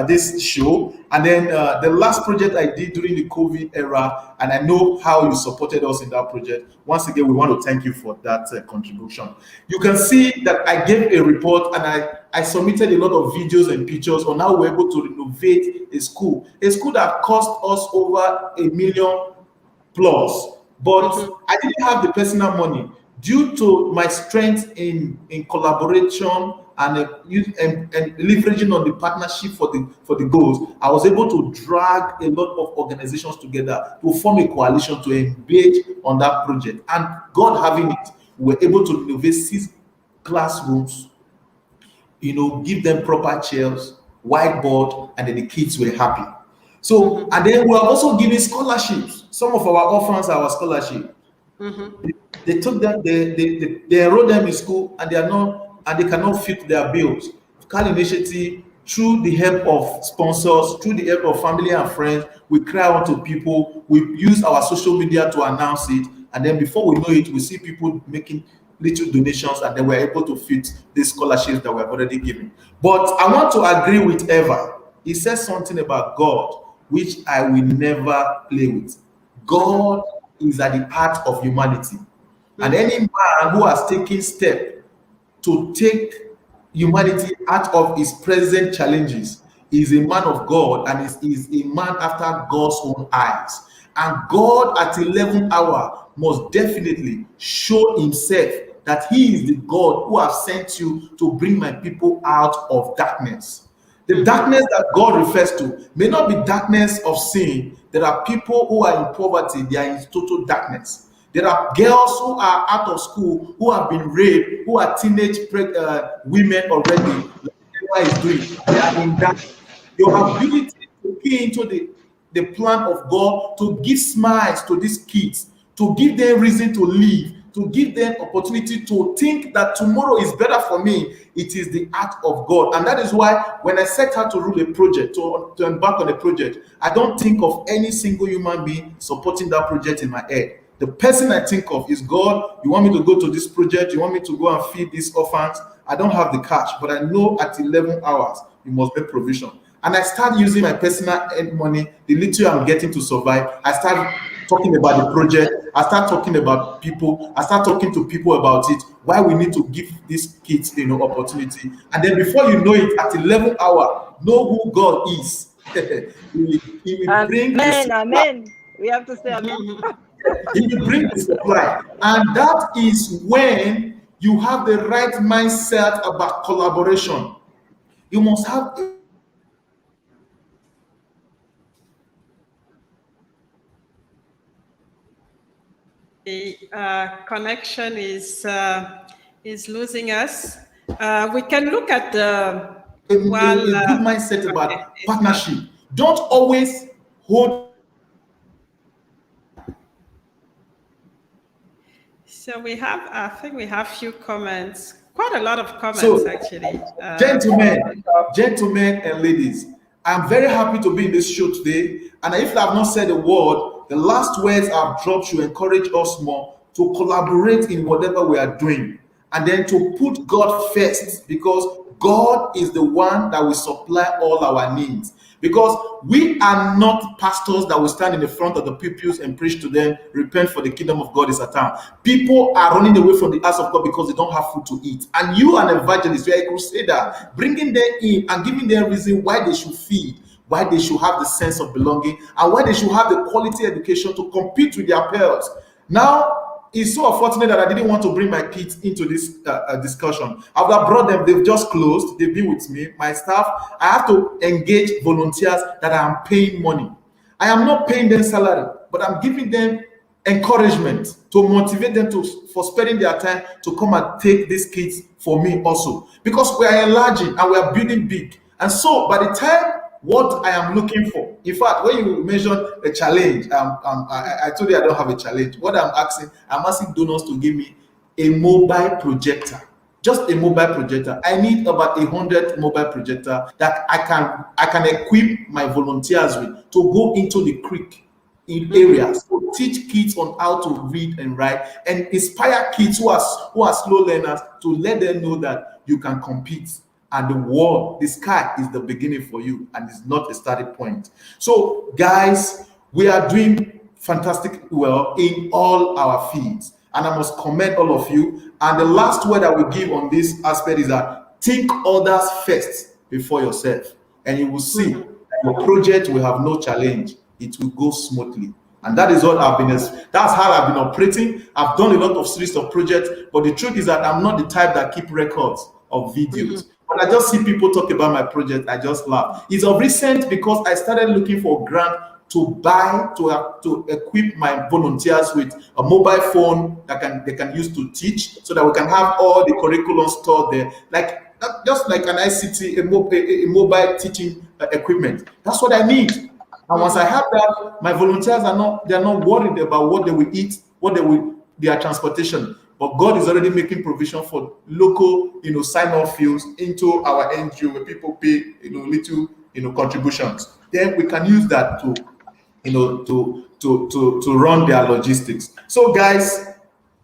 this show. And then the last project I did during the COVID era, and I know how you supported us in that project. Once again, we want to thank you for that contribution. You can see that I gave a report, and I submitted a lot of videos and pictures on how we're able to renovate a school that cost us over $1 million plus. But I didn't have the personal money. Due to my strength in collaboration and leveraging on the partnership for the goals, I was able to drag a lot of organizations together to form a coalition to engage on that project. And God having it, we were able to renovate 6 classrooms, give them proper chairs, whiteboard, and then the kids were happy. So, and then we are also giving scholarships. Some of our orphans are our scholarship. They took them, they enrolled them in school, and they cannot fit their bills. Cal Initiative, through the help of sponsors, through the help of family and friends, we cry out to people. We use our social media to announce it, and then before we know it, we see people making little donations, and then we're able to fit these scholarships that we have already given. But I want to agree with Eva. He says something about God, which I will never play with. God is at the heart of humanity. And any man who has taken step to take humanity out of his present challenges is a man of God, and is a man after God's own eyes. And God at 11th hour must definitely show himself that he is the God who has sent you to bring my people out of darkness. The darkness that God refers to may not be darkness of sin. There are people who are in poverty, they are in total darkness. There are girls who are out of school, who have been raped, who are teenage women already. Is doing. They are in darkness. Your ability to key into the plan of God, to give smiles to these kids, to give them reason to live, to give them opportunity to think that tomorrow is better for me. It is the act of God. And that is why when I set out to rule a project, to embark on a project, I don't think of any single human being supporting that project in my head. The person I think of is God. You want me to go to this project? You want me to go and feed these orphans? I don't have the cash, but I know at 11 hours, you must make provision. And I start using my personal money, the little I'm getting to survive. I start talking about the project. I start talking about people. I start talking to people about it, why we need to give these kids, opportunity. And then before you know it, at 11 hour, know who God is. He will bring Amen. We have to say amen. He will bring the supply. And that is when you have the right mindset about collaboration. You must have the connection is losing us. We can look at the a good mindset about partnership. Don't always hold. So we have, I think we have few comments, quite a lot of comments actually. Gentlemen and ladies, I'm very happy to be in this show today. And if I have not said a word, the last words I've dropped should encourage us more to collaborate in whatever we are doing. and then to put God first, because God is the one that will supply all our needs. Because we are not pastors that will stand in the front of the pupils and preach to them, repent for the kingdom of God is at hand. People are running away from the house of God because they don't have food to eat. And you, an evangelist, you are a crusader, bringing them in and giving them reason why they should feed, why they should have the sense of belonging, and why they should have the quality education to compete with their peers. Now, it's so unfortunate that I didn't want to bring my kids into this discussion. I would have brought them. They've just closed. They've been with me. My staff, I have to engage volunteers that I am paying money. I am not paying them salary, but I'm giving them encouragement to motivate them for spending their time to come and take these kids for me also. Because we are enlarging and we are building big. And so by the time what I am looking for, in fact, when you mentioned a challenge, I told you I don't have a challenge. What I'm asking donors to give me a mobile projector, just a mobile projector. I need about 100 mobile projector that I can equip my volunteers with to go into the creek in areas to teach kids on how to read and write and inspire kids who are slow learners to let them know that you can compete. And the sky is the beginning for you and it's not a starting point. So guys, we are doing fantastic well in all our fields. And I must commend all of you. And the last word I will give on this aspect is that think others first before yourself. And you will see that your project will have no challenge. It will go smoothly. And that is what that's how I've been operating. I've done a lot of series of projects, but the truth is that I'm not the type that keep records of videos. When I just see people talk about my project, I just laugh. It's of recent because I started looking for a grant to equip my volunteers with a mobile phone that they can use to teach, so that we can have all the curriculum stored there, just like an ICT, a mobile teaching equipment. That's what I need. And once I have that, my volunteers are not worried about what they will eat, their transportation. But God is already making provision for local, sign-on fees into our NGO where people pay, little, contributions. Then we can use that to run their logistics. So guys,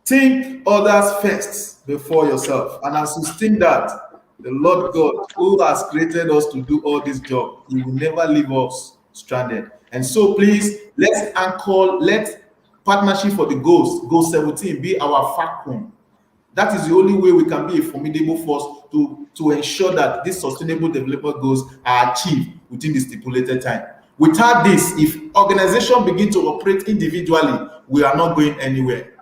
think others first before yourself. And as you think that, the Lord God, who has created us to do all this job, He will never leave us stranded. And so please, let Partnership for the Goal 17 be our fulcrum. That is the only way we can be a formidable force to ensure that these sustainable development goals are achieved within the stipulated time. Without this, if organizations begin to operate individually, we are not going anywhere.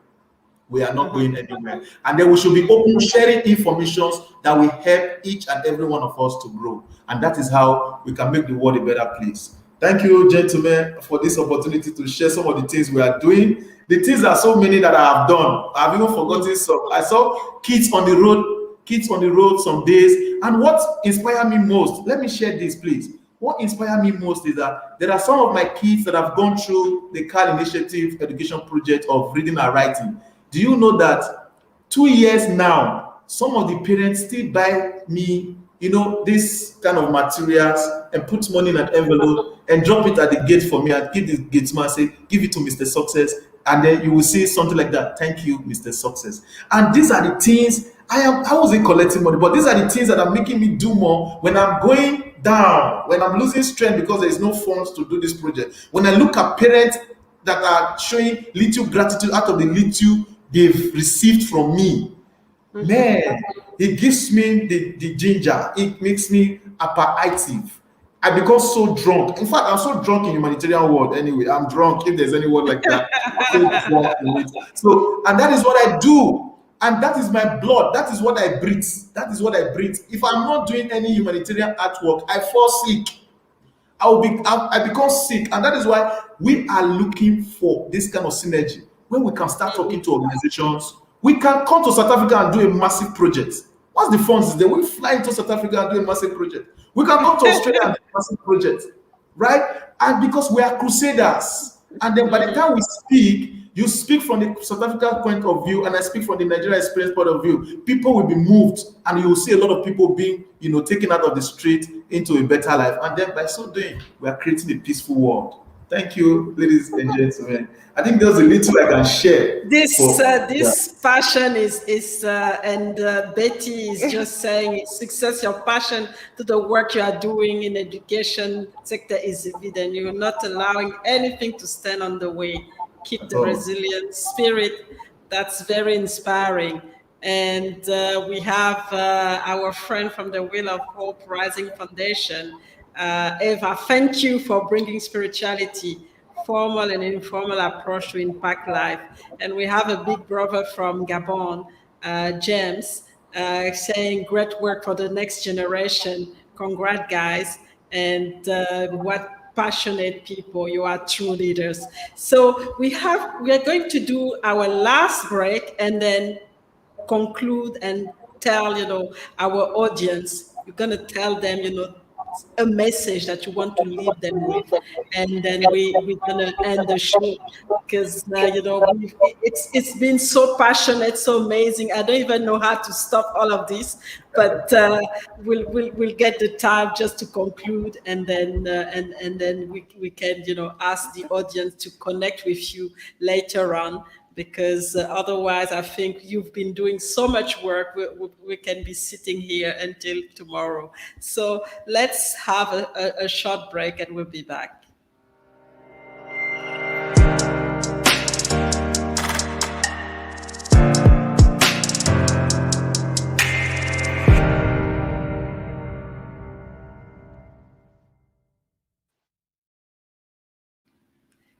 We are not going anywhere. And then we should be open to sharing information that will help each and every one of us to grow. And that is how we can make the world a better place. Thank you, gentlemen, for this opportunity to share some of the things we are doing. The things are so many that I have done. I've even forgotten some. I saw kids on the road some days. And what inspired me most, let me share this, please. What inspired me most is that there are some of my kids that have gone through the CAL Initiative Education Project of reading and writing. Do you know that 2 years now, some of the parents still buy me this kind of materials and put money in an envelope and drop it at the gate for me and give the gatesman, say, give it to Mr. Success. And then you will see something like that. Thank you, Mr. Success. And these are the things I wasn't collecting money, but these are the things that are making me do more when I'm going down, when I'm losing strength because there is no funds to do this project. When I look at parents that are showing little gratitude out of the little they've received from me, man, it gives me the ginger. It makes me hyperactive. I become so drunk. In fact, I'm so drunk in humanitarian world anyway. I'm drunk, if there's any word like that. So, and that is what I do. And that is my blood. That is what I breathe. That is what I breathe. If I'm not doing any humanitarian artwork, I fall sick. I become sick. And that is why we are looking for this kind of synergy. When we can start talking to organizations, we can come to South Africa and do a massive project. Once the funds is there, we fly into South Africa and do a massive project. We can come to Australia and do a massive project, right? And because we are crusaders. And then by the time we speak, you speak from the South African point of view, and I speak from the Nigerian experience point of view. People will be moved, and you will see a lot of people being, taken out of the street into a better life. And then by so doing, we are creating a peaceful world. Thank you, ladies and gentlemen. I think there's a little I can share. This passion is and Betty is just saying it's success. Your passion to the work you are doing in education sector is evident. You're not allowing anything to stand on the way. Keep the resilient spirit. That's very inspiring. And we have our friend from the Wheel of Hope Rising Foundation, Eva. Thank you for bringing spirituality, formal and informal approach to impact life. And we have a big brother from Gabon, James, saying great work for the next generation. Congrats, guys. And what passionate people, you are true leaders. So we are going to do our last break and then conclude and tell, our audience, you're going to tell them, a message that you want to leave them with, and then we're gonna end the show because it's been so passionate, so amazing. I don't even know how to stop all of this, but we'll get the time just to conclude, and then we can ask the audience to connect with you later on. Because otherwise, I think you've been doing so much work. We can be sitting here until tomorrow. So let's have a short break and we'll be back.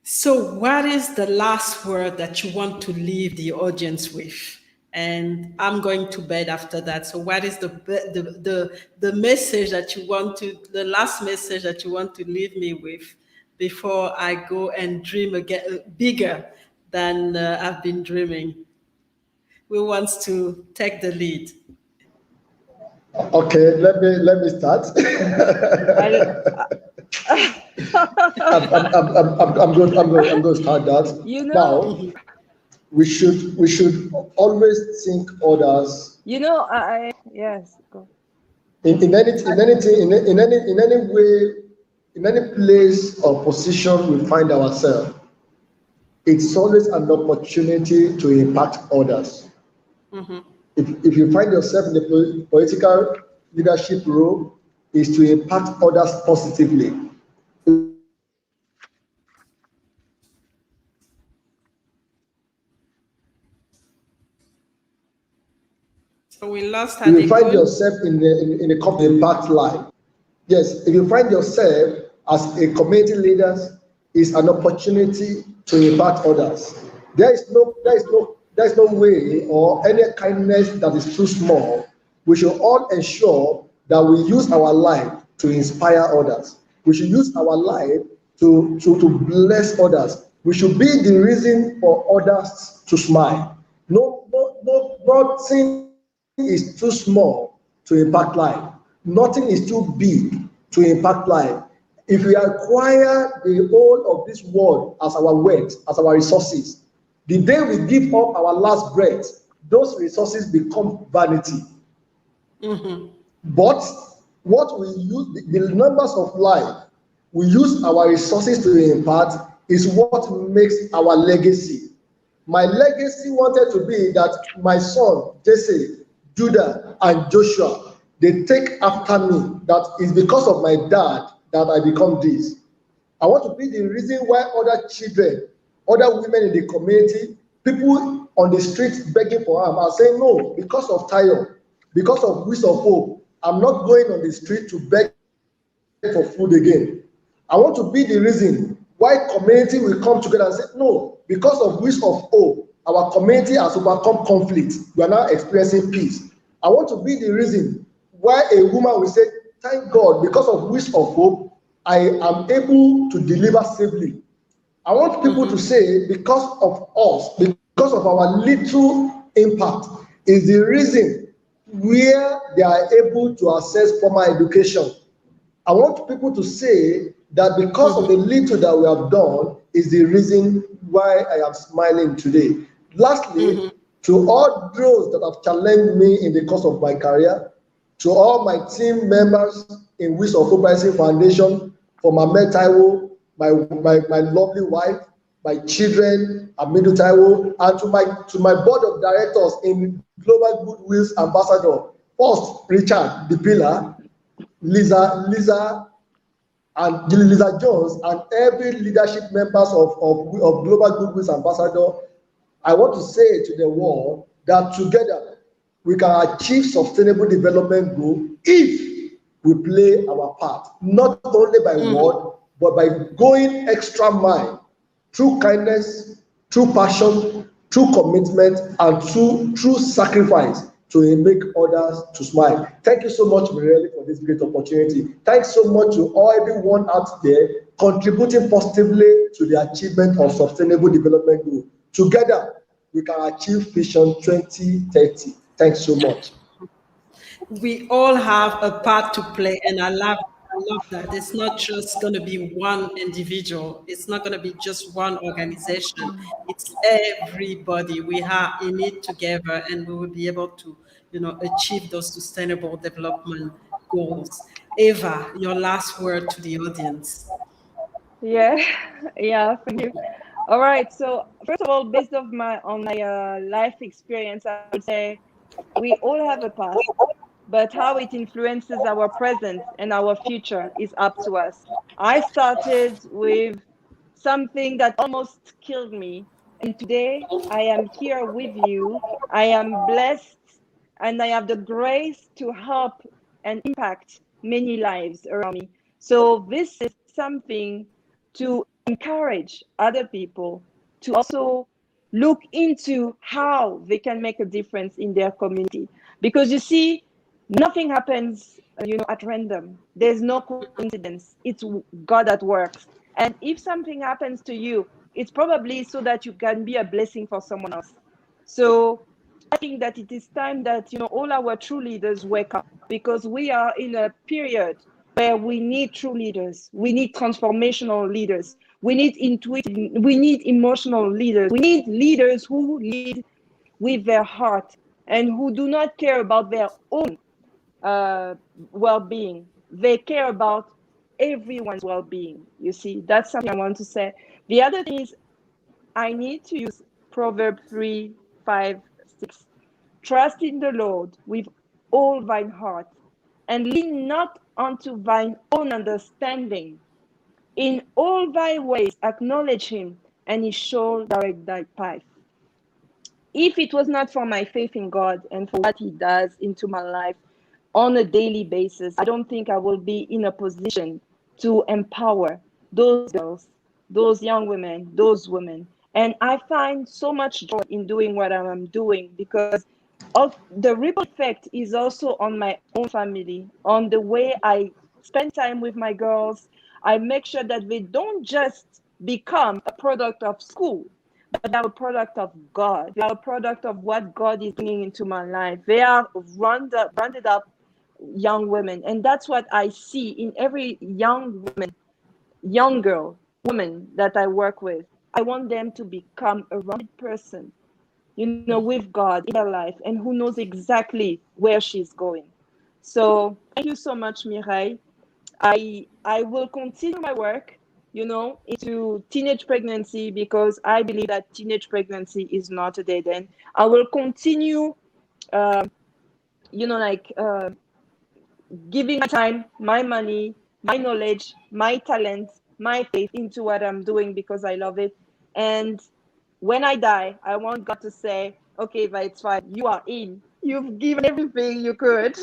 So what is the last word that you want to leave the audience with? And I'm going to bed after that. So what is the message that you want to, the last message that you want to leave me with before I go and dream again, bigger than I've been dreaming? Who wants to take the lead? Okay, let me start. I'm going to start that. Now, we should always think others. Yes. Go. In any way, in any place or position we find ourselves, it's always an opportunity to impact others. Mm-hmm. If you find yourself in a political leadership role, is to impact others positively. So we lost Adigun. If you find yourself in a company impact life, yes. If you find yourself as a community leader, is an opportunity to impact others. There is no way or any kindness that is too small. We should all ensure that we use our life to inspire others. We should use our life to bless others. We should be the reason for others to smile. Nothing is too small to impact life. Nothing is too big to impact life. If we acquire the whole of this world as our wealth, as our resources, the day we give up our last breath, those resources become vanity. Mm-hmm. But what we use, the numbers of life, we use our resources to impart is what makes our legacy. My legacy wanted to be that my son, Jesse, Judah, and Joshua, they take after me. That is because of my dad that I become this. I want to be the reason why other children, other women in the community, people on the streets begging for harm are saying, no, because of Tayo, because of Wish of Hope, I'm not going on the street to beg for food again. I want to be the reason why community will come together and say, no, because of Wish of Hope, our community has overcome conflict. We are now experiencing peace. I want to be the reason why a woman will say, thank God, because of Wish of Hope, I am able to deliver safely. I want people to say, because of us, because of our little impact, is the reason where they are able to access formal education. I want people to say that because of the little that we have done is the reason why I am smiling today. Lastly, to all those that have challenged me in the course of my career, to all my team members in Wish of Hope Rising Foundation, for Mamoudu, my lovely wife, my children, Temitayo, and to my board of directors in Global Goodwill's Ambassador. First, Richard, the pillar, Lisa and Lisa Jones, and every leadership members of Global Goodwill's Ambassador. I want to say to the world that together we can achieve sustainable development goal if we play our part, not only by word, but by going extra mile through kindness, through passion, through commitment, and through sacrifice to make others to smile. Thank you so much, Mirelle, for this great opportunity. Thanks so much to everyone out there contributing positively to the achievement of sustainable development goal. Together, we can achieve Vision 2030. Thanks so much. We all have a part to play, and I love that. It's not just going to be one individual. It's not going to be just one organization. It's everybody. We are in it together, and we will be able to, achieve those sustainable development goals. Eva, your last word to the audience. Yeah, thank you. All right. So first of all, based on my life experience, I would say we all have a past, but how it influences our present and our future is up to us. I started with something that almost killed me, and today I am here with you. I am blessed, and I have the grace to help and impact many lives around me. So this is something to encourage other people to also look into how they can make a difference in their community. Because you see, nothing happens, at random. There's no coincidence. It's God at work. And if something happens to you, it's probably so that you can be a blessing for someone else. So I think that it is time that, all our true leaders wake up, because we are in a period where we need true leaders. We need transformational leaders. We need intuitive, we need emotional leaders. We need leaders who lead with their heart and who do not care about their own well-being. They care about everyone's well-being. You see, that's something I want to say. The other thing is, I need to use Proverbs 3, 5, 6. Trust in the Lord with all thine heart, and lean not unto thine own understanding. In all thy ways acknowledge him, and he shall direct thy path. If it was not for my faith in God and for what he does into my life on a daily basis, I don't think I will be in a position to empower those girls, those young women, those women. And I find so much joy in doing what I'm doing, because of the ripple effect is also on my own family, on the way I spend time with my girls. I make sure that they don't just become a product of school, but they are a product of God. They are a product of what God is bringing into my life. They are rounded up young women. And that's what I see in every young woman that I work with. I want them to become a rounded person, with God in their life, and who knows exactly where she's going. So thank you so much, Mireille. I will continue my work, into teenage pregnancy, because I believe that teenage pregnancy is not a dead end. I will continue, giving my time, my money, my knowledge, my talent, my faith into what I'm doing, because I love it. And when I die, I want God to say, okay, but it's fine. You are in. You've given everything you could.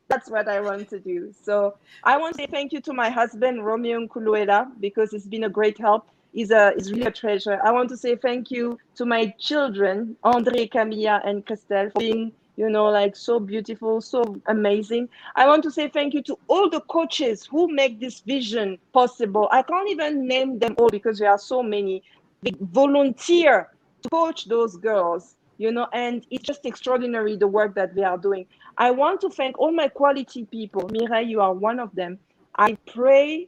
That's what I want to do. So I want to say thank you to my husband, Romeo Nkuluela, because it's been a great help. He's really a treasure. I want to say thank you to my children, Andre, Camilla, and Christelle, for being, so beautiful, so amazing. I want to say thank you to all the coaches who make this vision possible. I can't even name them all because there are so many. They volunteer to coach those girls, and it's just extraordinary, the work that they are doing. I want to thank all my quality people. Mireille, you are one of them. I pray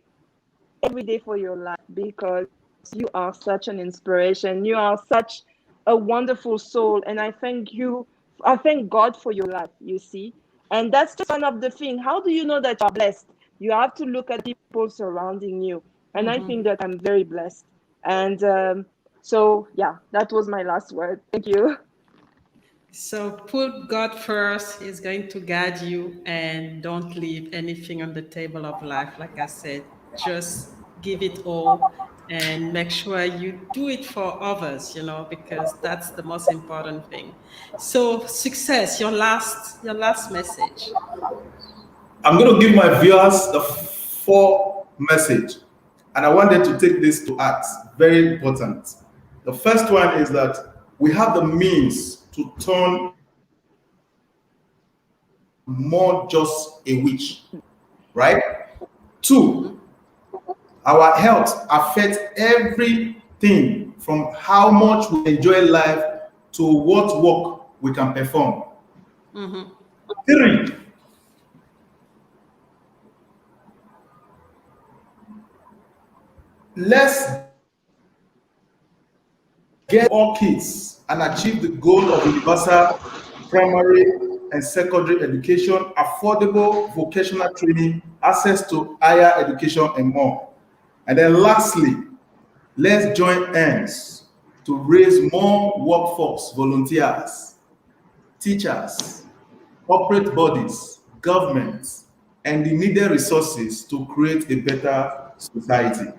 every day for your life, because you are such an inspiration. You are such a wonderful soul. And I thank you. I thank God for your life, you see. And that's just one of the things. How do you know that you're blessed? You have to look at people surrounding you. And I think that I'm very blessed. And so, yeah, that was my last word. Thank you. So put God first. He's going to guide you, and don't leave anything on the table of life. Like I said, just give it all and make sure you do it for others, because that's the most important thing. So success, your last message. I'm going to give my viewers the four message, and I want them to take this to heart. Very important. The first one is that we have the means to turn more just a witch, right? Two, our health affects everything from how much we enjoy life to what work we can perform. Three, let's get all kids and achieve the goal of universal primary and secondary education, affordable vocational training, access to higher education, and more. And then lastly, let's join hands to raise more workforce volunteers, teachers, corporate bodies, governments, and the needed resources to create a better society.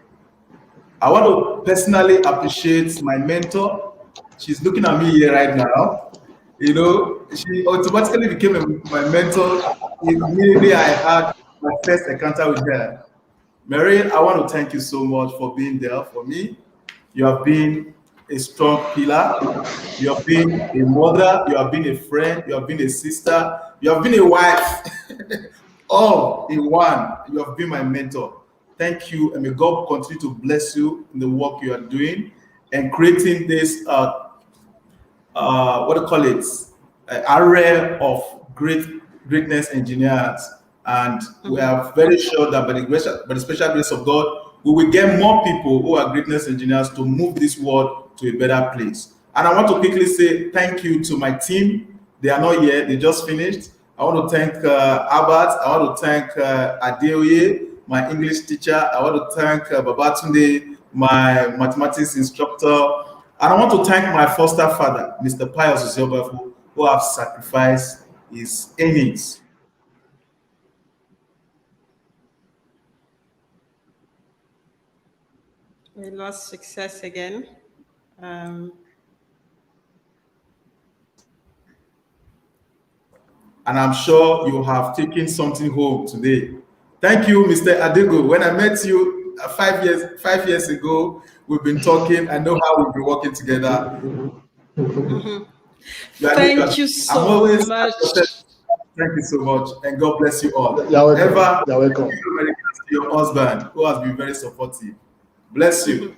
I want to personally appreciate my mentor. She's looking at me here right now. She automatically became my mentor immediately I had my first encounter with her. Mary, I want to thank you so much for being there for me. You have been a strong pillar. You have been a mother. You have been a friend. You have been a sister. You have been a wife. All in one. You have been my mentor. Thank you, and may God continue to bless you in the work you are doing and creating this what do you call it, array of greatness engineers. And we are very sure that by the special grace of God, we will get more people who are greatness engineers to move this world to a better place. And I want to quickly say thank you to my team. They are not here, they just finished. I want to thank Albert. I want to thank Adeoye, my English teacher. I want to thank Babatunde, my mathematics instructor. And I want to thank my foster father, Mr. Pius Osiobafu, who have sacrificed his earnings. We lost success again. And I'm sure you have taken something home today. Thank you, Mr. Adigun. When I met you 5 years ago, we've been talking. I know how we've been working together. Thank you so much. Thank you so much, and God bless you all. You're welcome. Ever, You're welcome. to your husband, who has been very supportive. Bless you.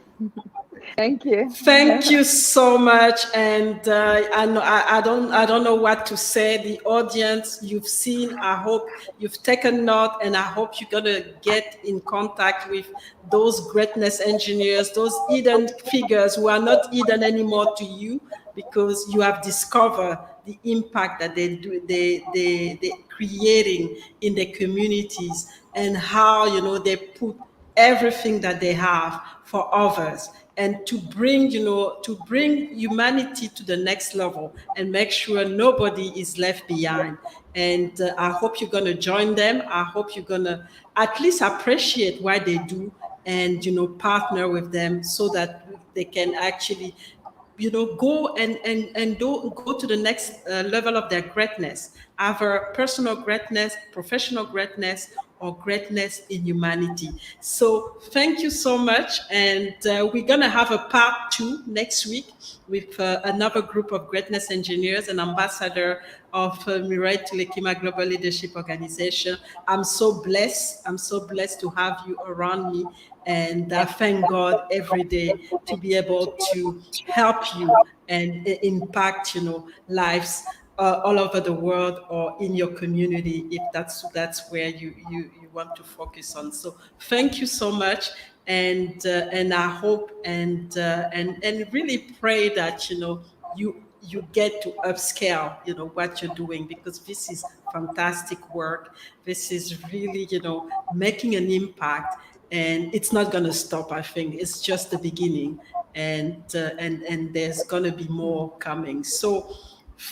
Thank you. Thank you so much, and I don't know what to say. The audience, you've seen. I hope you've taken note, and I hope you're gonna get in contact with those greatness engineers, those hidden figures who are not hidden anymore to you, because you have discovered the impact that they're creating in the communities, and how they put everything that they have for others, and to bring humanity to the next level and make sure nobody is left behind. And I hope you're going to join them. I hope you're going to at least appreciate what they do, and partner with them so that they can actually go go to the next level of their greatness, either personal greatness, professional greatness, or greatness in humanity. So thank you so much. And we're going to have a part 2 next week with another group of greatness engineers, an ambassador of Mirai Tulekima Global Leadership Organization. I'm so blessed. I'm so blessed to have you around me. And I thank God every day to be able to help you and impact, lives all over the world or in your community, if that's where you want to focus on. So thank you so much, and I hope and really pray that you get to upscale what you're doing, because this is fantastic work. This is really making an impact. and it's not going to stop. I think it's just the beginning, and there's going to be more coming. So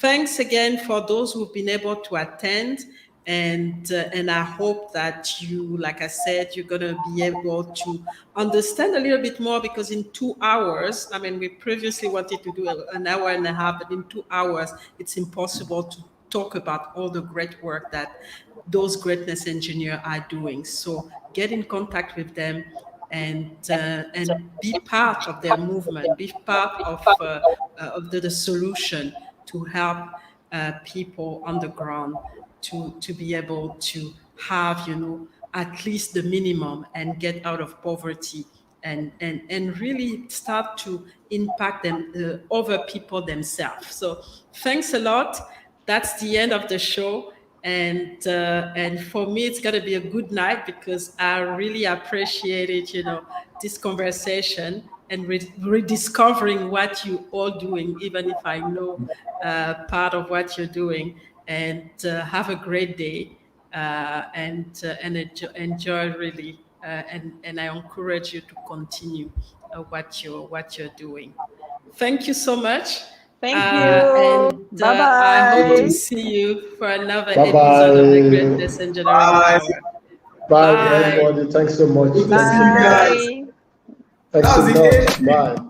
thanks again for those who've been able to attend. And I hope that you, like I said, you're going to be able to understand a little bit more, because in 2 hours, I mean, we previously wanted to do an hour and a half, but in 2 hours, it's impossible to talk about all the great work that those greatness engineers are doing. So get in contact with them and be part of their movement, be part of the solution to help people on the ground to be able to have, at least the minimum and get out of poverty and really start to impact them, other people themselves. So thanks a lot. That's the end of the show. And for me, it's going to be a good night, because I really appreciated, this conversation and rediscovering what you all doing, even if I know part of what you're doing. And have a great day, and enjoy really, and I encourage you to continue what you're doing. Thank you so much. Thank you. And Bye-bye. I hope to see you for another episode of the Greatness Engineering Hour. Bye, everybody. Thanks so much. Bye. Thanks so much. Bye.